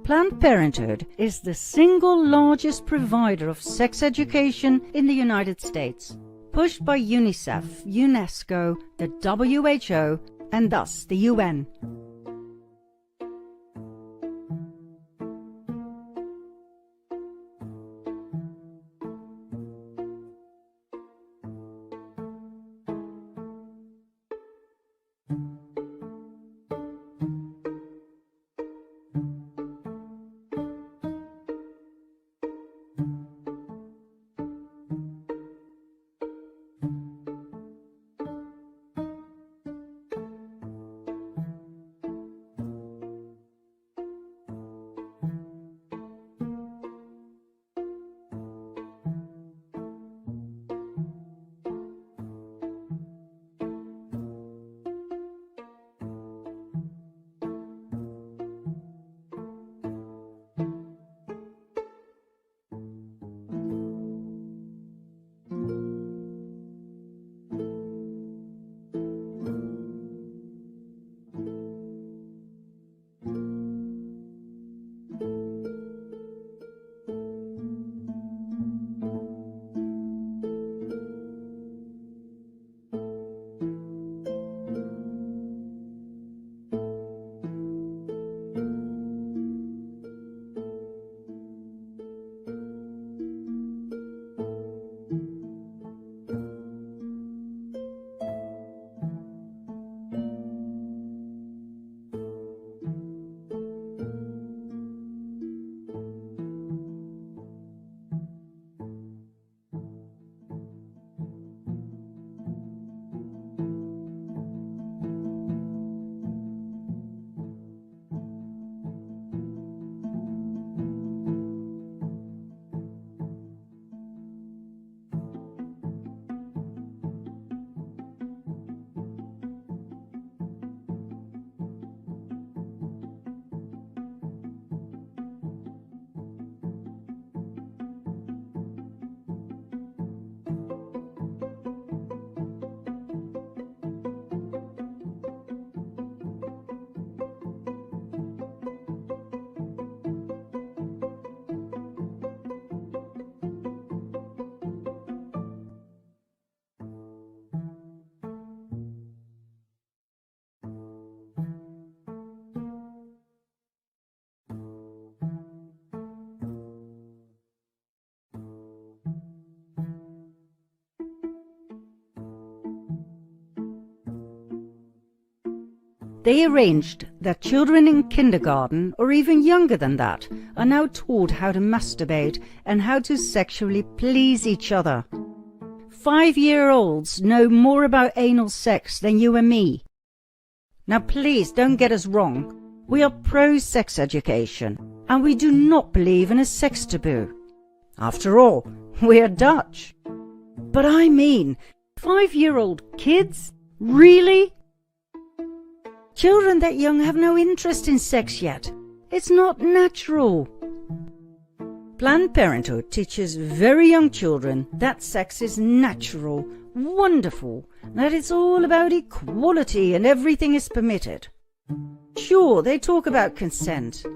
S6: Planned Parenthood is the single largest provider of sex education in the United States, pushed by UNICEF, UNESCO, the WHO, and thus the UN. They arranged that children in kindergarten, or even younger than that, are now taught how to masturbate and how to sexually please each other. 5-year-olds know more about anal sex than you and me. Now please don't get us wrong. We are pro-sex education, and we do not believe in a sex taboo. After all, we are Dutch. But I mean, 5-year-old kids? Really? Children that young have no interest in sex yet. It's not natural. Planned Parenthood teaches very young children that sex is natural, wonderful, that it's all about equality and everything is permitted. Sure, they talk about consent,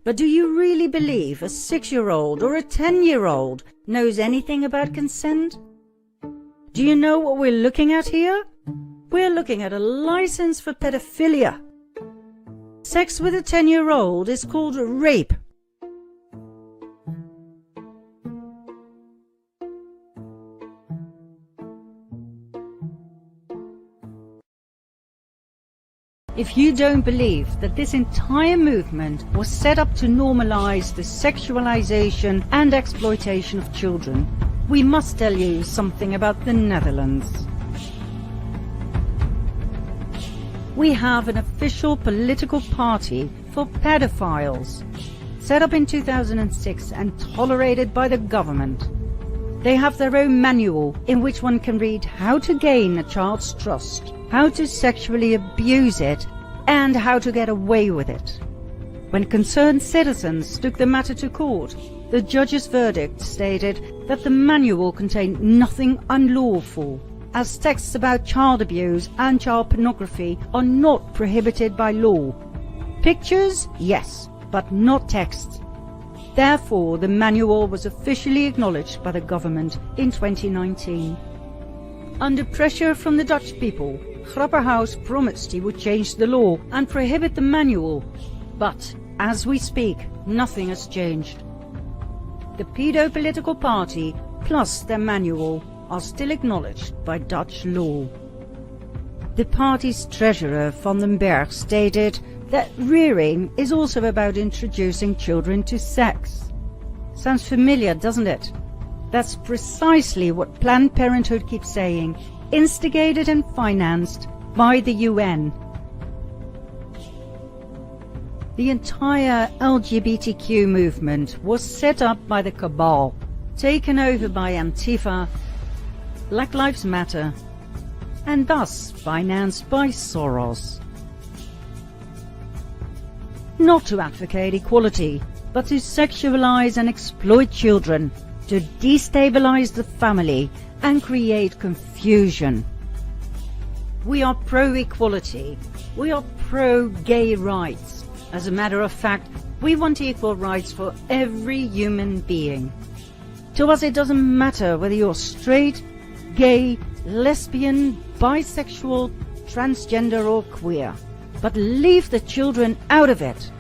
S6: but do you really believe a 6-year-old or a 10-year-old knows anything about consent? Do you know what we're looking at here? We're looking at a license for pedophilia. Sex with a 10-year-old is called rape. if you don't believe that this entire movement was set up to normalize the sexualization and exploitation of children, we must tell you something about the Netherlands. We have an official political party for pedophiles, set up in 2006 and tolerated by the government. They have their own manual in which one can read how to gain a child's trust, how to sexually abuse it, and how to get away with it. When concerned citizens took the matter to court, the judge's verdict stated that the manual contained nothing unlawful, as texts about child abuse and child pornography are not prohibited by law. Pictures, yes, but not texts. Therefore, the manual was officially acknowledged by the government in 2019. Under pressure from the Dutch people, Grapperhaus promised he would change the law and prohibit the manual. But, as we speak, nothing has changed. The pedo-political party plus their manual are still acknowledged by Dutch law. The party's treasurer, Van den Berg, stated that rearing is also about introducing children to sex. Sounds familiar, doesn't it? That's precisely what Planned Parenthood keeps saying, instigated and financed by the UN. The entire LGBTQ movement was set up by the Cabal, taken over by Antifa, Black Lives Matter, and thus financed by Soros. Not to advocate equality, but to sexualize and exploit children, to destabilize the family and create confusion. We are pro-equality. We are pro-gay rights. As a matter of fact, we want equal rights for every human being. To us, it doesn't matter whether you're straight, gay, lesbian, bisexual, transgender or queer. But leave the children out of it.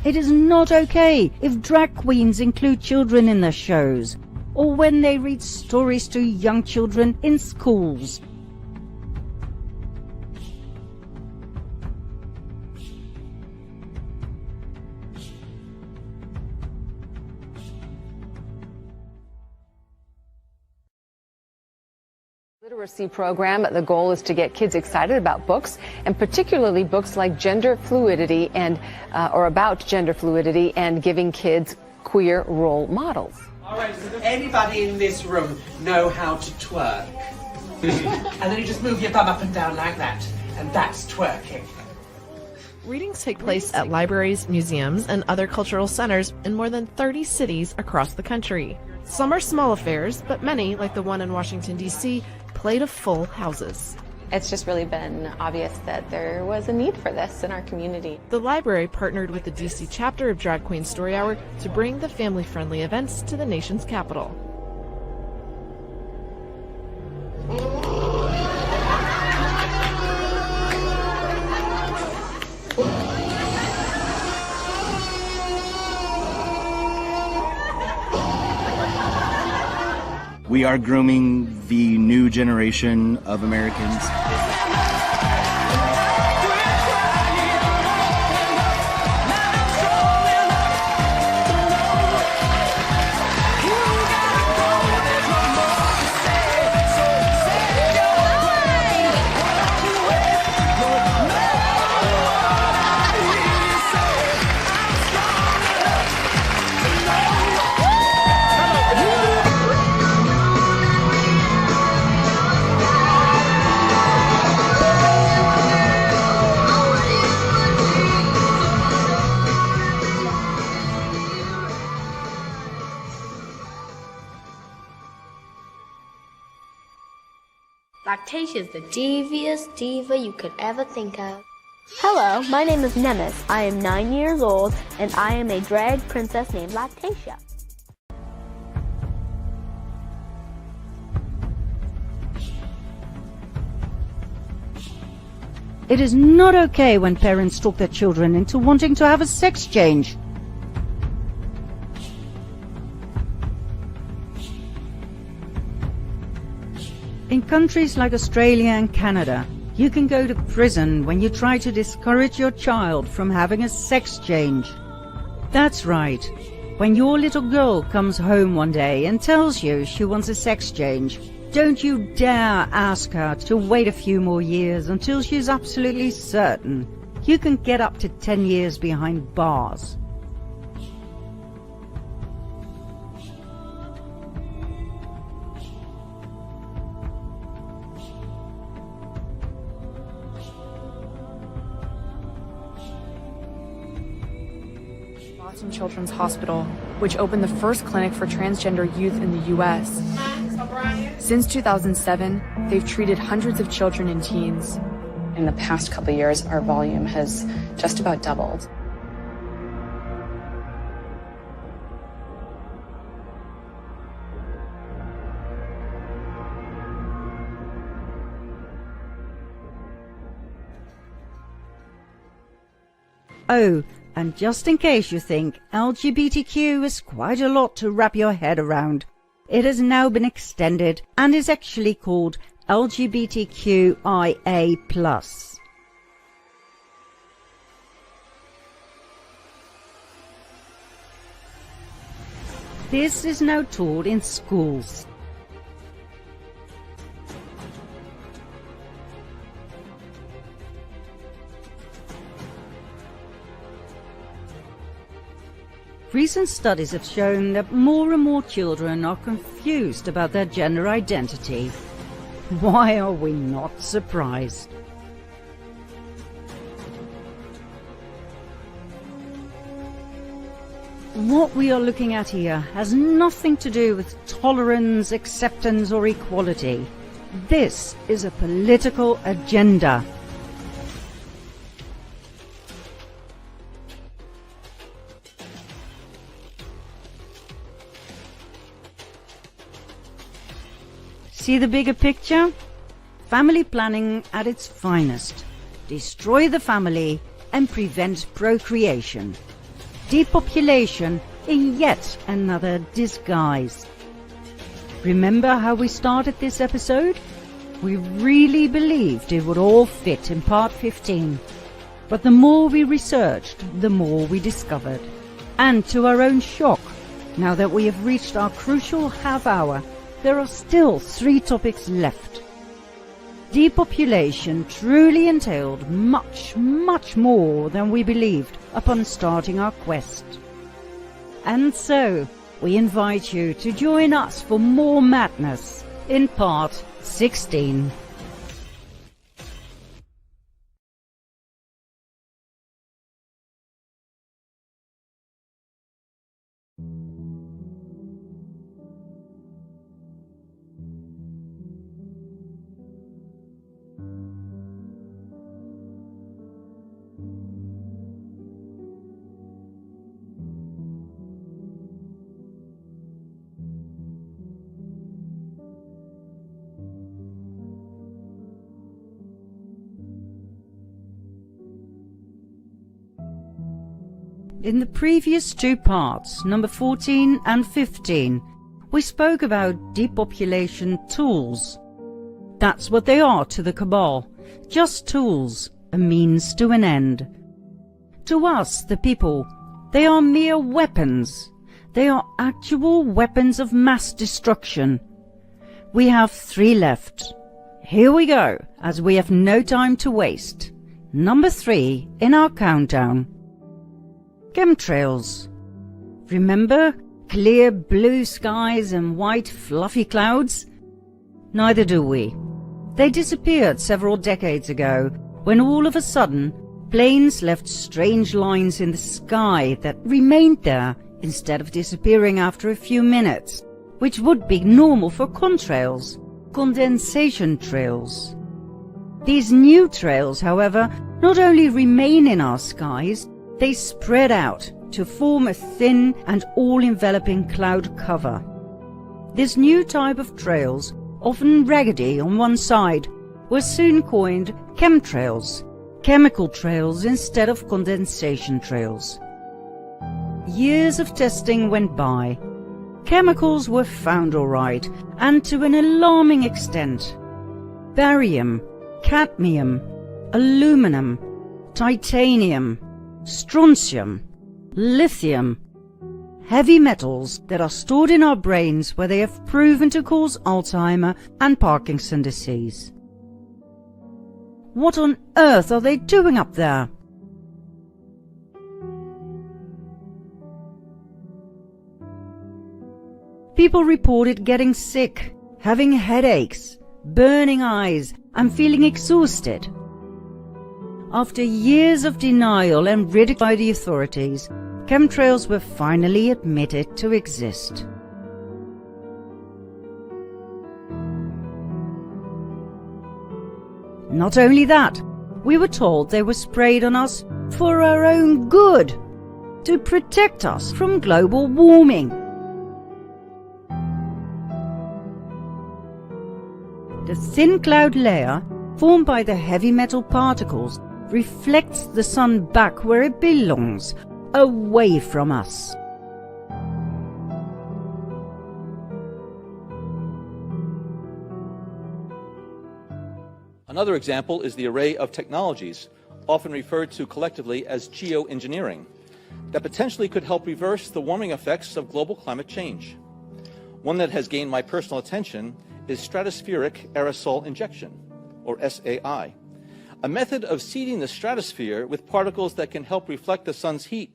S6: It is not okay if drag queens include children in their shows, or when they read stories to young children in schools.
S7: Literacy program. The goal is to get kids excited about books, and particularly books like gender fluidity and or about gender fluidity, and giving kids queer role models.
S8: All right, so does anybody in this room know how to twerk? And then you just move your bum up and down like that, and that's twerking.
S9: Readings take place at libraries, museums, and other cultural centers in more than 30 cities across the country. Some are small affairs, but many, like the one in Washington, D.C., play to full houses.
S24: It's just really been obvious that there was a need for this in our community.
S9: The library partnered with the DC chapter of Drag Queen Story Hour to bring the family-friendly events to the nation's capital.
S25: We are grooming the new generation of Americans.
S26: Lactatia is the devious diva you could ever think of.
S27: Hello, my name is Nemes. I am 9 years old, and I am a drag princess named Lactatia.
S6: It is not okay when parents talk their children into wanting to have a sex change. In countries like Australia and Canada, You can go to prison when you try to discourage your child from having a sex change. That's right. When your little girl comes home one day and tells you she wants a sex change, don't you dare ask her to wait a few more years until she's absolutely certain. You can get up to 10 years behind bars.
S10: Children's Hospital, which opened the first clinic for transgender youth in the U.S. Since 2007, they've treated hundreds of children and teens.
S11: In the past couple of years, our volume has just about doubled.
S6: Oh, and just in case you think LGBTQ is quite a lot to wrap your head around, it has now been extended and is actually called LGBTQIA+. This is now taught in schools. Recent studies have shown that more and more children are confused about their gender identity. Why are we not surprised? What we are looking at here has nothing to do with tolerance, acceptance, or equality. This is a political agenda. See the bigger picture? Family planning at its finest. Destroy the family and prevent procreation. Depopulation in yet another disguise. Remember how we started this episode? We really believed it would all fit in part 15. But the more we researched, the more we discovered. And to our own shock, now that we have reached our crucial half hour, there are still 3 topics left. Depopulation truly entailed much, much more than we believed upon starting our quest. And so, we invite you to join us for more madness in part 16. In the previous 2 parts, number 14 and 15, we spoke about depopulation tools. That's what they are to the cabal, just tools, a means to an end. To us, the people, they are mere weapons. They are actual weapons of mass destruction. We have 3 left. Here we go, as we have no time to waste. Number 3 in our countdown. Chemtrails. Remember clear blue skies and white fluffy clouds? Neither do we. They disappeared several decades ago when all of a sudden planes left strange lines in the sky that remained there instead of disappearing after a few minutes, which would be normal for contrails, condensation trails. These new trails, however, not only remain in our skies, they spread out to form a thin and all-enveloping cloud cover. This new type of trails, often raggedy on one side, were soon coined chemtrails, chemical trails instead of condensation trails. Years of testing went by. Chemicals were found all right, and to an alarming extent. Barium, cadmium, aluminum, titanium, strontium, lithium, heavy metals that are stored in our brains where they have proven to cause Alzheimer and Parkinson's disease. What on earth are they doing up there? People reported getting sick, having headaches, burning eyes, and feeling exhausted. After years of denial and ridicule by the authorities, chemtrails were finally admitted to exist. Not only that, we were told they were sprayed on us for our own good, to protect us from global warming. The thin cloud layer, formed by the heavy metal particles, reflects the sun back where it belongs, away from us.
S12: Another example is the array of technologies, often referred to collectively as geoengineering, that potentially could help reverse the warming effects of global climate change. One that has gained my personal attention is stratospheric aerosol injection, or SAI, a method of seeding the stratosphere with particles that can help reflect the sun's heat.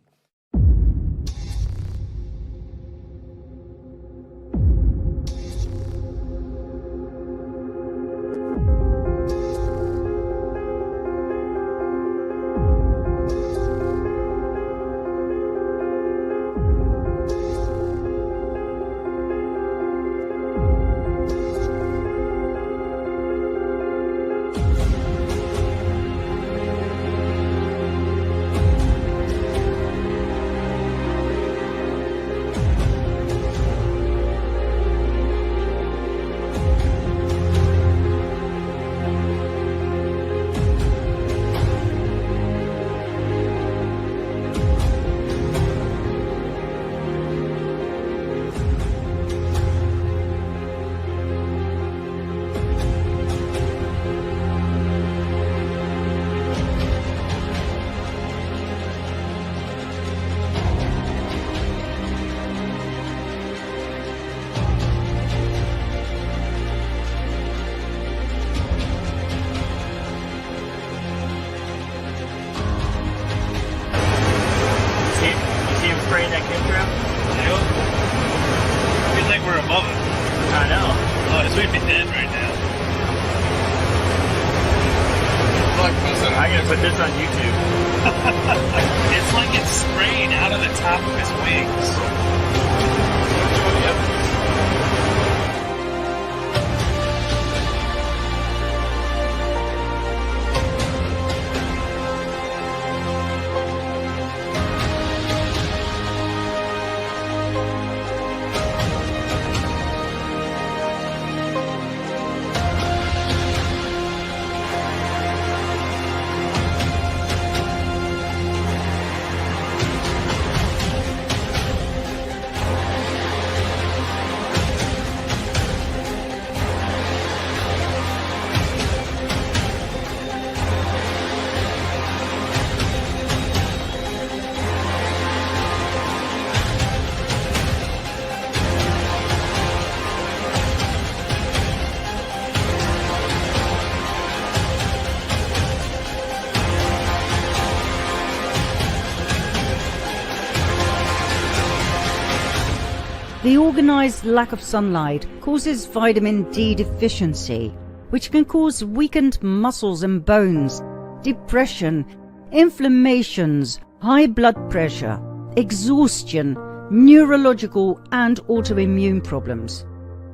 S6: The organized lack of sunlight causes vitamin D deficiency, which can cause weakened muscles and bones, depression, inflammations, high blood pressure, exhaustion, neurological and autoimmune problems.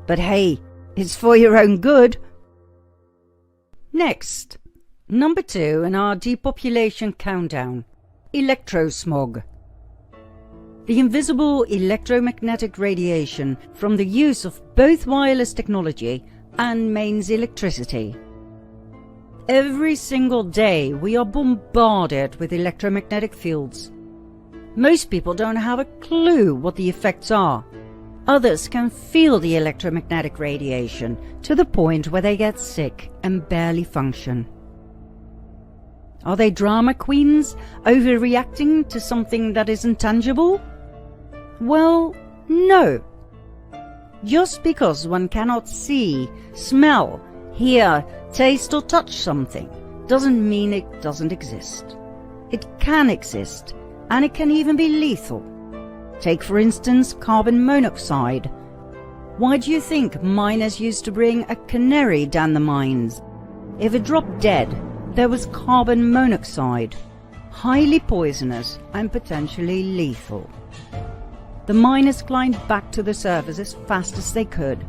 S6: But hey, it's for your own good. Next, number 2 in our depopulation countdown, electrosmog. The invisible electromagnetic radiation from the use of both wireless technology and mains electricity. Every single day we are bombarded with electromagnetic fields. Most people don't have a clue what the effects are, Others can feel the electromagnetic radiation to the point where they get sick and barely function. Are they drama queens, overreacting to something that isn't tangible? Well, no. Just because one cannot see, smell, hear, taste or touch something doesn't mean it doesn't exist. It can exist, and it can even be lethal. Take, for instance, carbon monoxide. Why do you think miners used to bring a canary down the mines? If it dropped dead, there was carbon monoxide, highly poisonous and potentially lethal. The miners climbed back to the surface as fast as they could.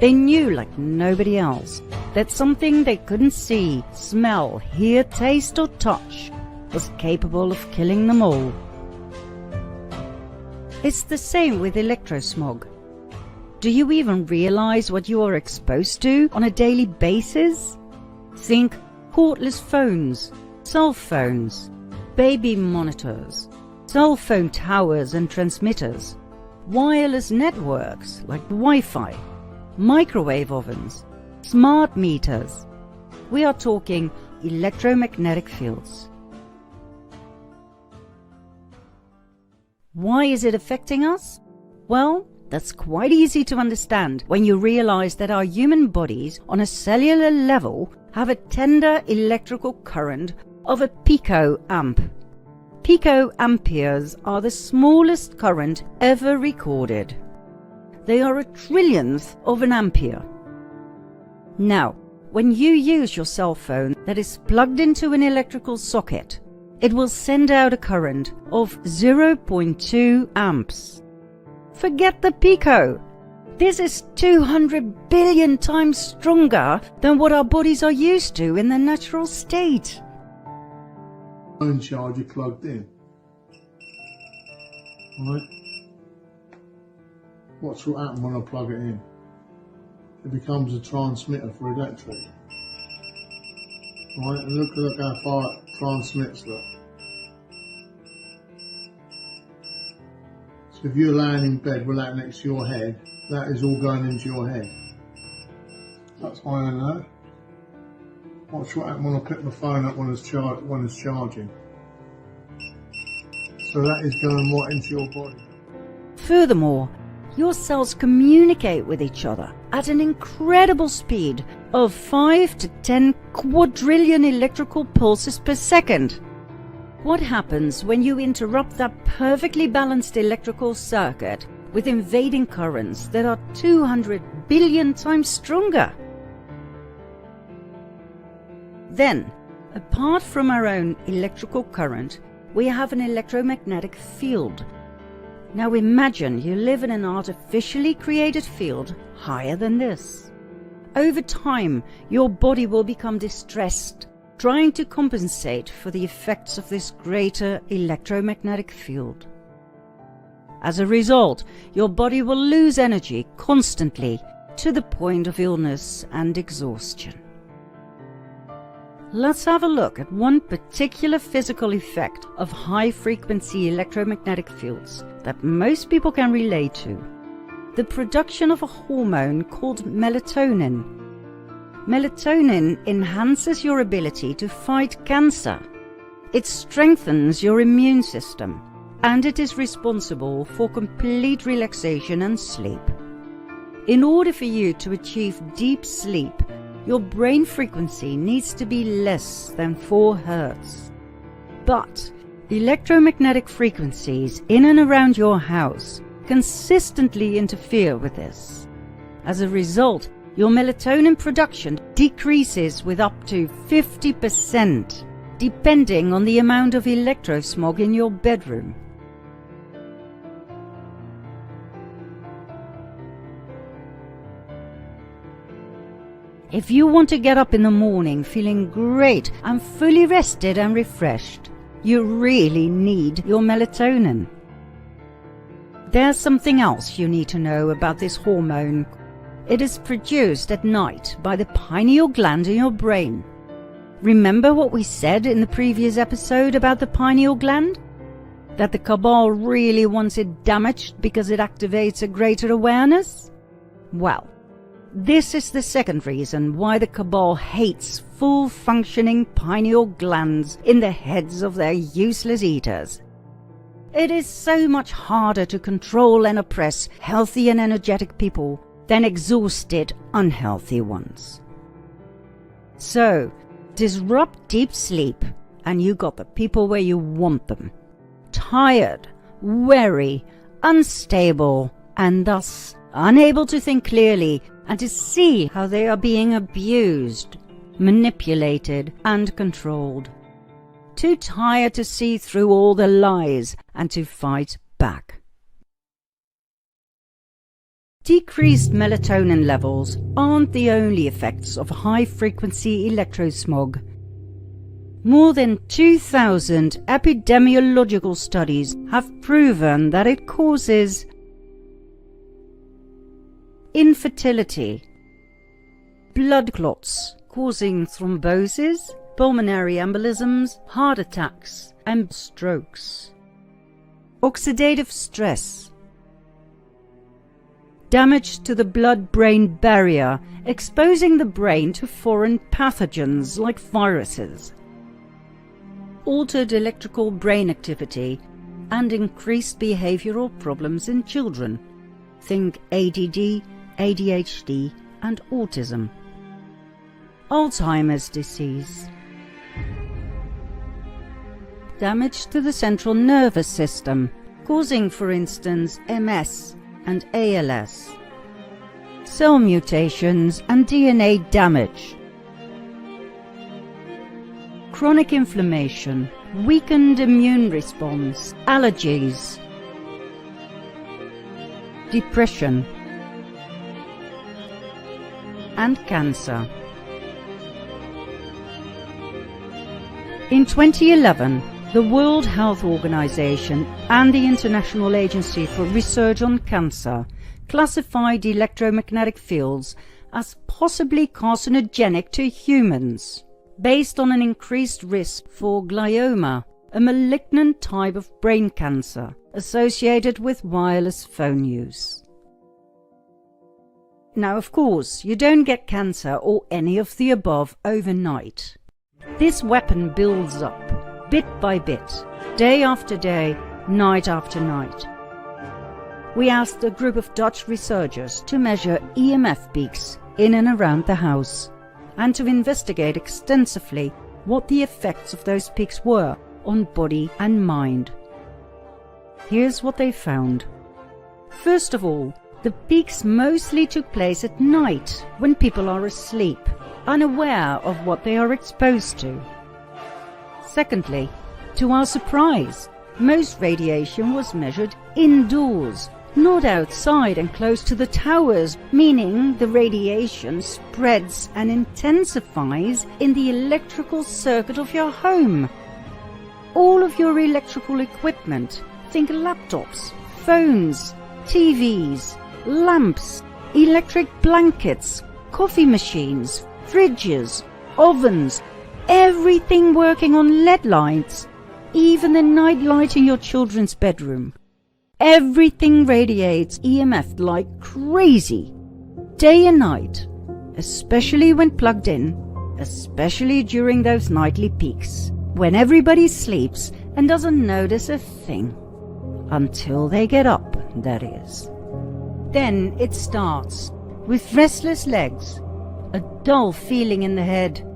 S6: They knew, like nobody else, that something they couldn't see, smell, hear, taste or touch was capable of killing them all. It's the same with electrosmog. Do you even realize what you are exposed to on a daily basis? Think cordless phones, cell phones, baby monitors, cell phone towers and transmitters, wireless networks like Wi-Fi, microwave ovens, smart meters. We are talking electromagnetic fields. Why is it affecting us? Well, that's quite easy to understand when you realize that our human bodies on a cellular level have a tender electrical current of a picoamp. Picoamperes are the smallest current ever recorded. They are a trillionth of an ampere. Now, when you use your cell phone that is plugged into an electrical socket, it will send out a current of 0.2 amps. Forget the pico. This is 200 billion times stronger than what our bodies are used to in their natural state.
S13: Phone charger plugged in. Right? What's what happen when I plug it in? It becomes a transmitter for electric. Right, and look how far it transmits, look. So if you're lying in bed with that next to your head, that is all going into your head. That's why I know. Watch what happens when I pick my phone up when it's charging. So that is going right into your body.
S6: Furthermore, your cells communicate with each other at an incredible speed of 5 to 10 quadrillion electrical pulses per second. What happens when you interrupt that perfectly balanced electrical circuit with invading currents that are 200 billion times stronger? Then, apart from our own electrical current, we have an electromagnetic field. Now imagine you live in an artificially created field higher than this. Over time, your body will become distressed, trying to compensate for the effects of this greater electromagnetic field. As a result, your body will lose energy constantly to the point of illness and exhaustion. Let's have a look at one particular physical effect of high-frequency electromagnetic fields that most people can relate to: the production of a hormone called melatonin. Melatonin enhances your ability to fight cancer. It strengthens your immune system, and it is responsible for complete relaxation and sleep. In order for you to achieve deep sleep, your brain frequency needs to be less than 4 Hz. But electromagnetic frequencies in and around your house consistently interfere with this. As a result, your melatonin production decreases with up to 50%, depending on the amount of electrosmog in your bedroom. If you want to get up in the morning feeling great and fully rested and refreshed, you really need your melatonin. There's something else you need to know about this hormone. It is produced at night by the pineal gland in your brain. Remember what we said in the previous episode about the pineal gland? That the cabal really wants it damaged because it activates a greater awareness? Well, this is the second reason why the cabal hates full-functioning pineal glands in the heads of their useless eaters. It is so much harder to control and oppress healthy and energetic people than exhausted, unhealthy ones. So, disrupt deep sleep, and you got the people where you want them. Tired, weary, unstable, and thus unable to think clearly and to see how they are being abused, manipulated, and controlled. Too tired to see through all the lies and to fight back. Decreased melatonin levels aren't the only effects of high-frequency electrosmog. More than 2,000 epidemiological studies have proven that it causes infertility, blood clots causing thrombosis, pulmonary embolisms, heart attacks, and strokes, oxidative stress, damage to the blood-brain barrier, exposing the brain to foreign pathogens like viruses, altered electrical brain activity, and increased behavioral problems in children. Think ADD, ADHD, and autism. Alzheimer's disease. Damage to the central nervous system, causing, for instance, MS and ALS. Cell mutations and DNA damage. Chronic inflammation, weakened immune response, allergies, depression, and cancer. In 2011, the World Health Organization and the International Agency for Research on Cancer classified electromagnetic fields as possibly carcinogenic to humans, based on an increased risk for glioma, a malignant type of brain cancer associated with wireless phone use. Now, of course, you don't get cancer or any of the above overnight. This weapon builds up, bit by bit, day after day, night after night. We asked a group of Dutch researchers to measure EMF peaks in and around the house, and to investigate extensively what the effects of those peaks were on body and mind. Here's what they found. First of all, the peaks mostly took place at night when people are asleep, unaware of what they are exposed to. Secondly, to our surprise, most radiation was measured indoors, not outside and close to the towers, meaning the radiation spreads and intensifies in the electrical circuit of your home. All of your electrical equipment, think laptops, phones, TVs, lamps, electric blankets, coffee machines, fridges, ovens, everything working on LED lights, even the night light in your children's bedroom. Everything radiates EMF like crazy, day and night, especially when plugged in, especially during those nightly peaks, when everybody sleeps and doesn't notice a thing. Until they get up, that is. Then it starts, with restless legs, a dull feeling in the head,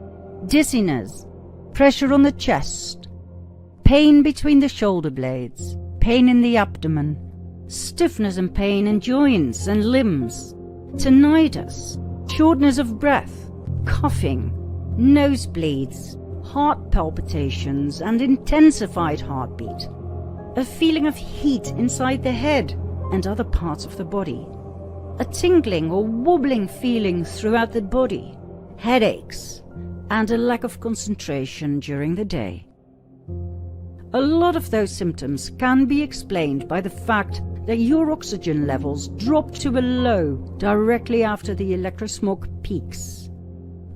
S6: dizziness, pressure on the chest, pain between the shoulder blades, pain in the abdomen, stiffness and pain in joints and limbs, tinnitus, shortness of breath, coughing, nosebleeds, heart palpitations and intensified heartbeat, a feeling of heat inside the head and other parts of the body, a tingling or wobbling feeling throughout the body, headaches, and a lack of concentration during the day. A lot of those symptoms can be explained by the fact that your oxygen levels drop to a low directly after the electrosmog peaks.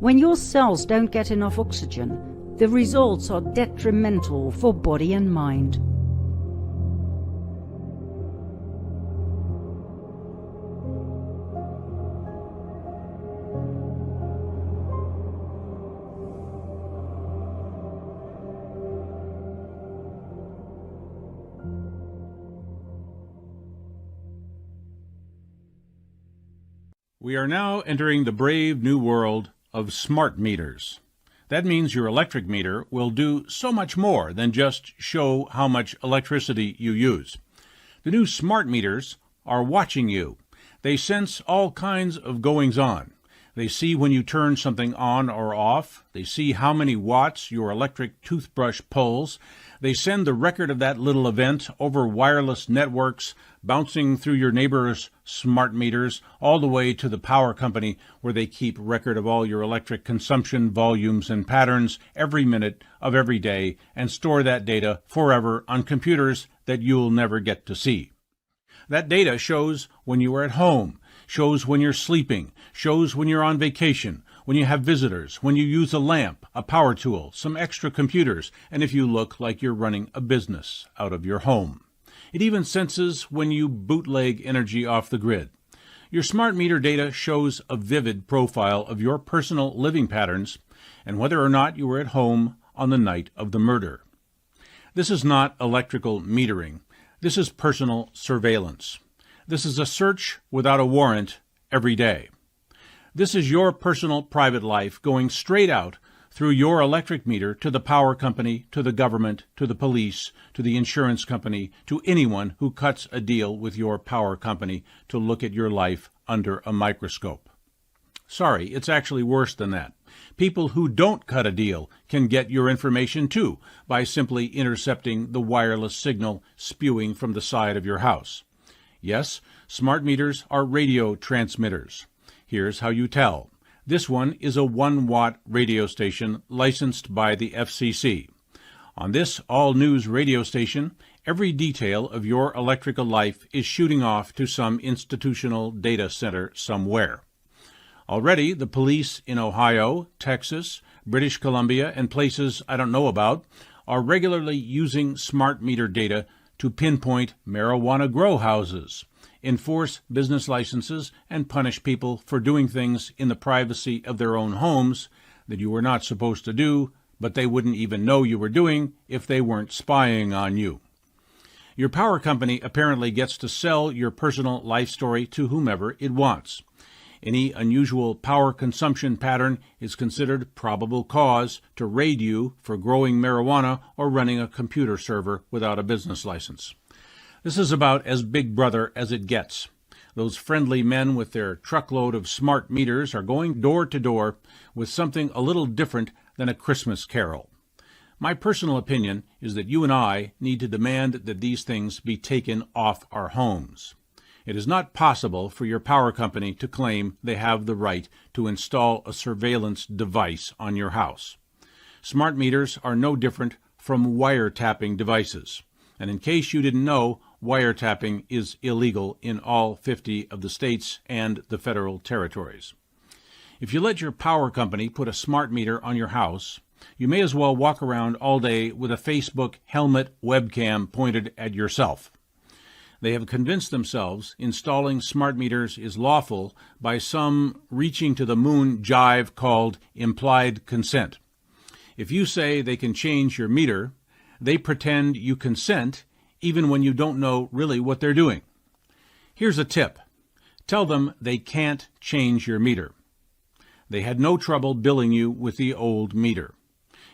S6: When your cells don't get enough oxygen, the results are detrimental for body and mind.
S14: We are now entering the brave new world of smart meters. That means your electric meter will do so much more than just show how much electricity you use. The new smart meters are watching you. They sense all kinds of goings-on. They see when you turn something on or off. They see how many watts your electric toothbrush pulls. They send the record of that little event over wireless networks, bouncing through your neighbor's smart meters, all the way to the power company where they keep record of all your electric consumption, volumes, and patterns every minute of every day and store that data forever on computers that you'll never get to see. That data shows when you are at home, shows when you're sleeping, shows when you're on vacation, when you have visitors, when you use a lamp, a power tool, some extra computers, and if you look like you're running a business out of your home. It even senses when you bootleg energy off the grid. Your smart meter data shows a vivid profile of your personal living patterns and whether or not you were at home on the night of the murder. This is not electrical metering. This is personal surveillance. This is a search without a warrant every day. This is your personal private life going straight out through your electric meter to the power company, to the government, to the police, to the insurance company, to anyone who cuts a deal with your power company to look at your life under a microscope. Sorry, it's actually worse than that. People who don't cut a deal can get your information too by simply intercepting the wireless signal spewing from the side of your house. Yes, smart meters are radio transmitters. Here's how you tell. This one is a 1-watt radio station licensed by the FCC. On this all-news radio station, every detail of your electrical life is shooting off to some institutional data center somewhere. Already, the police in Ohio, Texas, British Columbia, and places I don't know about are regularly using smart meter data to pinpoint marijuana grow houses, enforce business licenses, and punish people for doing things in the privacy of their own homes that you were not supposed to do, but they wouldn't even know you were doing if they weren't spying on you. Your power company apparently gets to sell your personal life story to whomever it wants. Any unusual power consumption pattern is considered probable cause to raid you for growing marijuana or running a computer server without a business license. This is about as Big Brother as it gets. Those friendly men with their truckload of smart meters are going door to door with something a little different than a Christmas carol. My personal opinion is that you and I need to demand that these things be taken off our homes. It is not possible for your power company to claim they have the right to install a surveillance device on your house. Smart meters are no different from wiretapping devices. And in case you didn't know, wiretapping is illegal in all 50 of the states and the federal territories. If you let your power company put a smart meter on your house, you may as well walk around all day with a Facebook helmet webcam pointed at yourself. They have convinced themselves installing smart meters is lawful by some reaching to the moon jive called implied consent. If you say they can change your meter, they pretend you consent even when you don't know really what they're doing. Here's a tip. Tell them they can't change your meter. They had no trouble billing you with the old meter.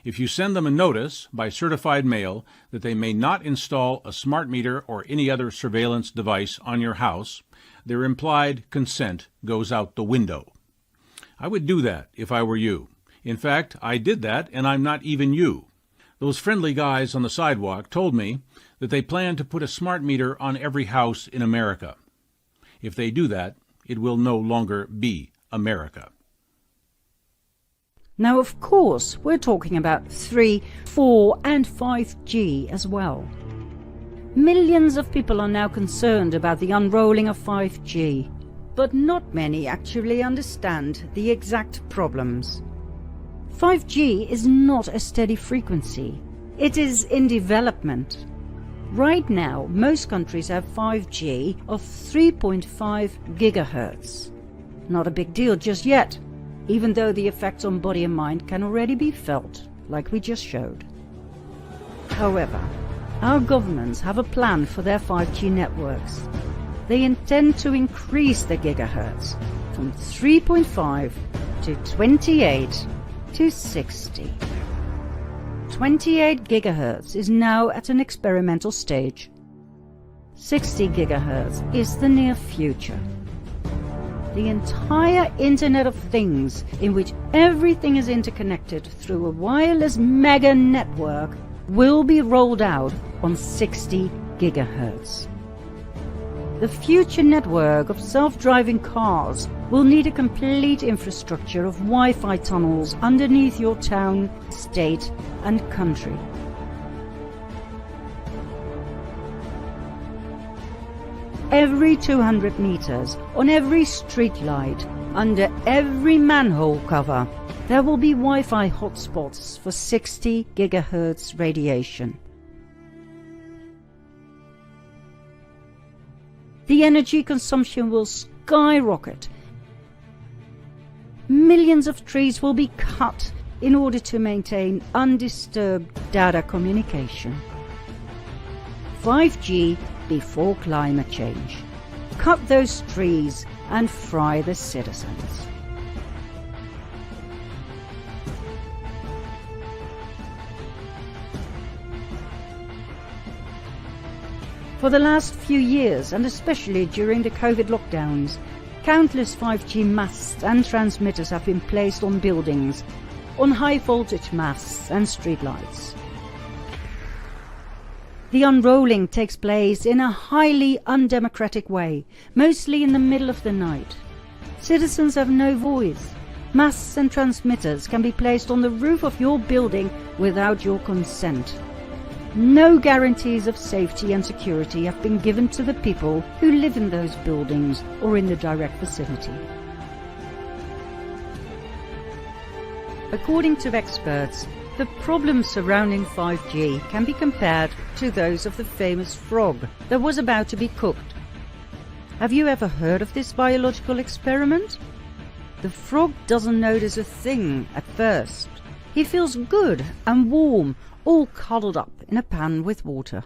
S14: If you send them a notice by certified mail that they may not install a smart meter or any other surveillance device on your house, their implied consent goes out the window. I would do that if I were you. In fact, I did that, and I'm not even you. Those friendly guys on the sidewalk told me that they plan to put a smart meter on every house in America. If they do that, it will no longer be America.
S6: Now, of course, we're talking about 3, 4, and 5G as well. Millions of people are now concerned about the unrolling of 5G, but not many actually understand the exact problems. 5G is not a steady frequency. It is in development. Right now, most countries have 5G of 3.5 gigahertz. Not a big deal just yet, even though the effects on body and mind can already be felt, like we just showed. However, our governments have a plan for their 5G networks. They intend to increase the gigahertz from 3.5 to 28 to 60. 28 gigahertz is now at an experimental stage. 60 gigahertz is the near future. The entire Internet of Things, in which everything is interconnected through a wireless mega network, will be rolled out on 60 gigahertz. The future network of self-driving cars will need a complete infrastructure of Wi-Fi tunnels underneath your town, state, and country. Every 200 meters, on every street light, under every manhole cover, there will be Wi-Fi hotspots for 60 gigahertz radiation. The energy consumption will skyrocket. Millions of trees will be cut in order to maintain undisturbed data communication. 5G before climate change. Cut those trees and fry the citizens. For the last few years, and especially during the COVID lockdowns, countless 5G masts and transmitters have been placed on buildings, on high voltage masts and streetlights. The unrolling takes place in a highly undemocratic way, mostly in the middle of the night. Citizens have no voice. Masts and transmitters can be placed on the roof of your building without your consent. No guarantees of safety and security have been given to the people who live in those buildings or in the direct vicinity. According to experts, the problems surrounding 5G can be compared to those of the famous frog that was about to be cooked. Have you ever heard of this biological experiment? The frog doesn't notice a thing at first. He feels good and warm, all cuddled up in a pan with water.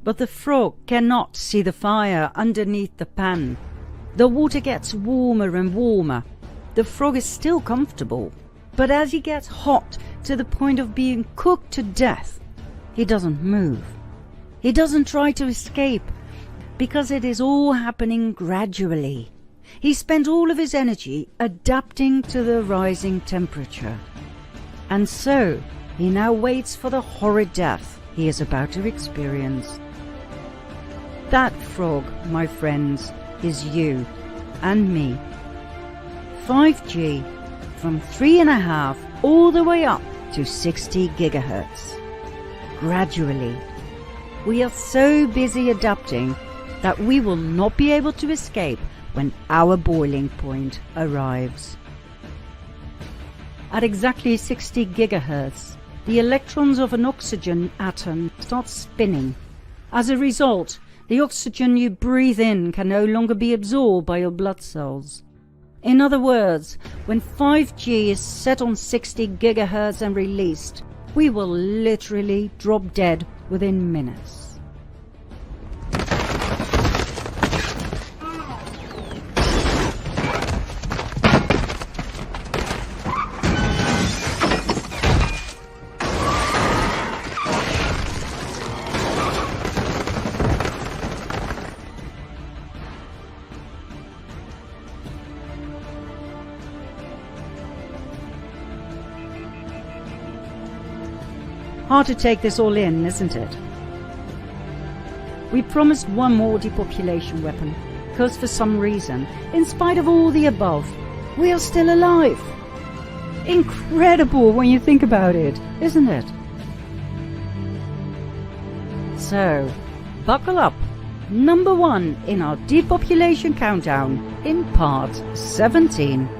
S6: But the frog cannot see the fire underneath the pan. The water gets warmer and warmer. The frog is still comfortable, but as he gets hot to the point of being cooked to death, he doesn't move. He doesn't try to escape, because it is all happening gradually. He spent all of his energy adapting to the rising temperature. And so, he now waits for the horrid death he is about to experience. That frog, my friends, is you and me. 5G, from 3.5 all the way up to 60 gigahertz. Gradually. We are so busy adapting that we will not be able to escape when our boiling point arrives. At exactly 60 gigahertz, the electrons of an oxygen atom start spinning. As a result, the oxygen you breathe in can no longer be absorbed by your blood cells. In other words, when 5G is set on 60 gigahertz and released, we will literally drop dead within minutes. Hard to take this all in, isn't it? We promised one more depopulation weapon, because for some reason, in spite of all the above, we are still alive. Incredible when you think about it, isn't it? So, buckle up. Number 1 in our depopulation countdown in part 17.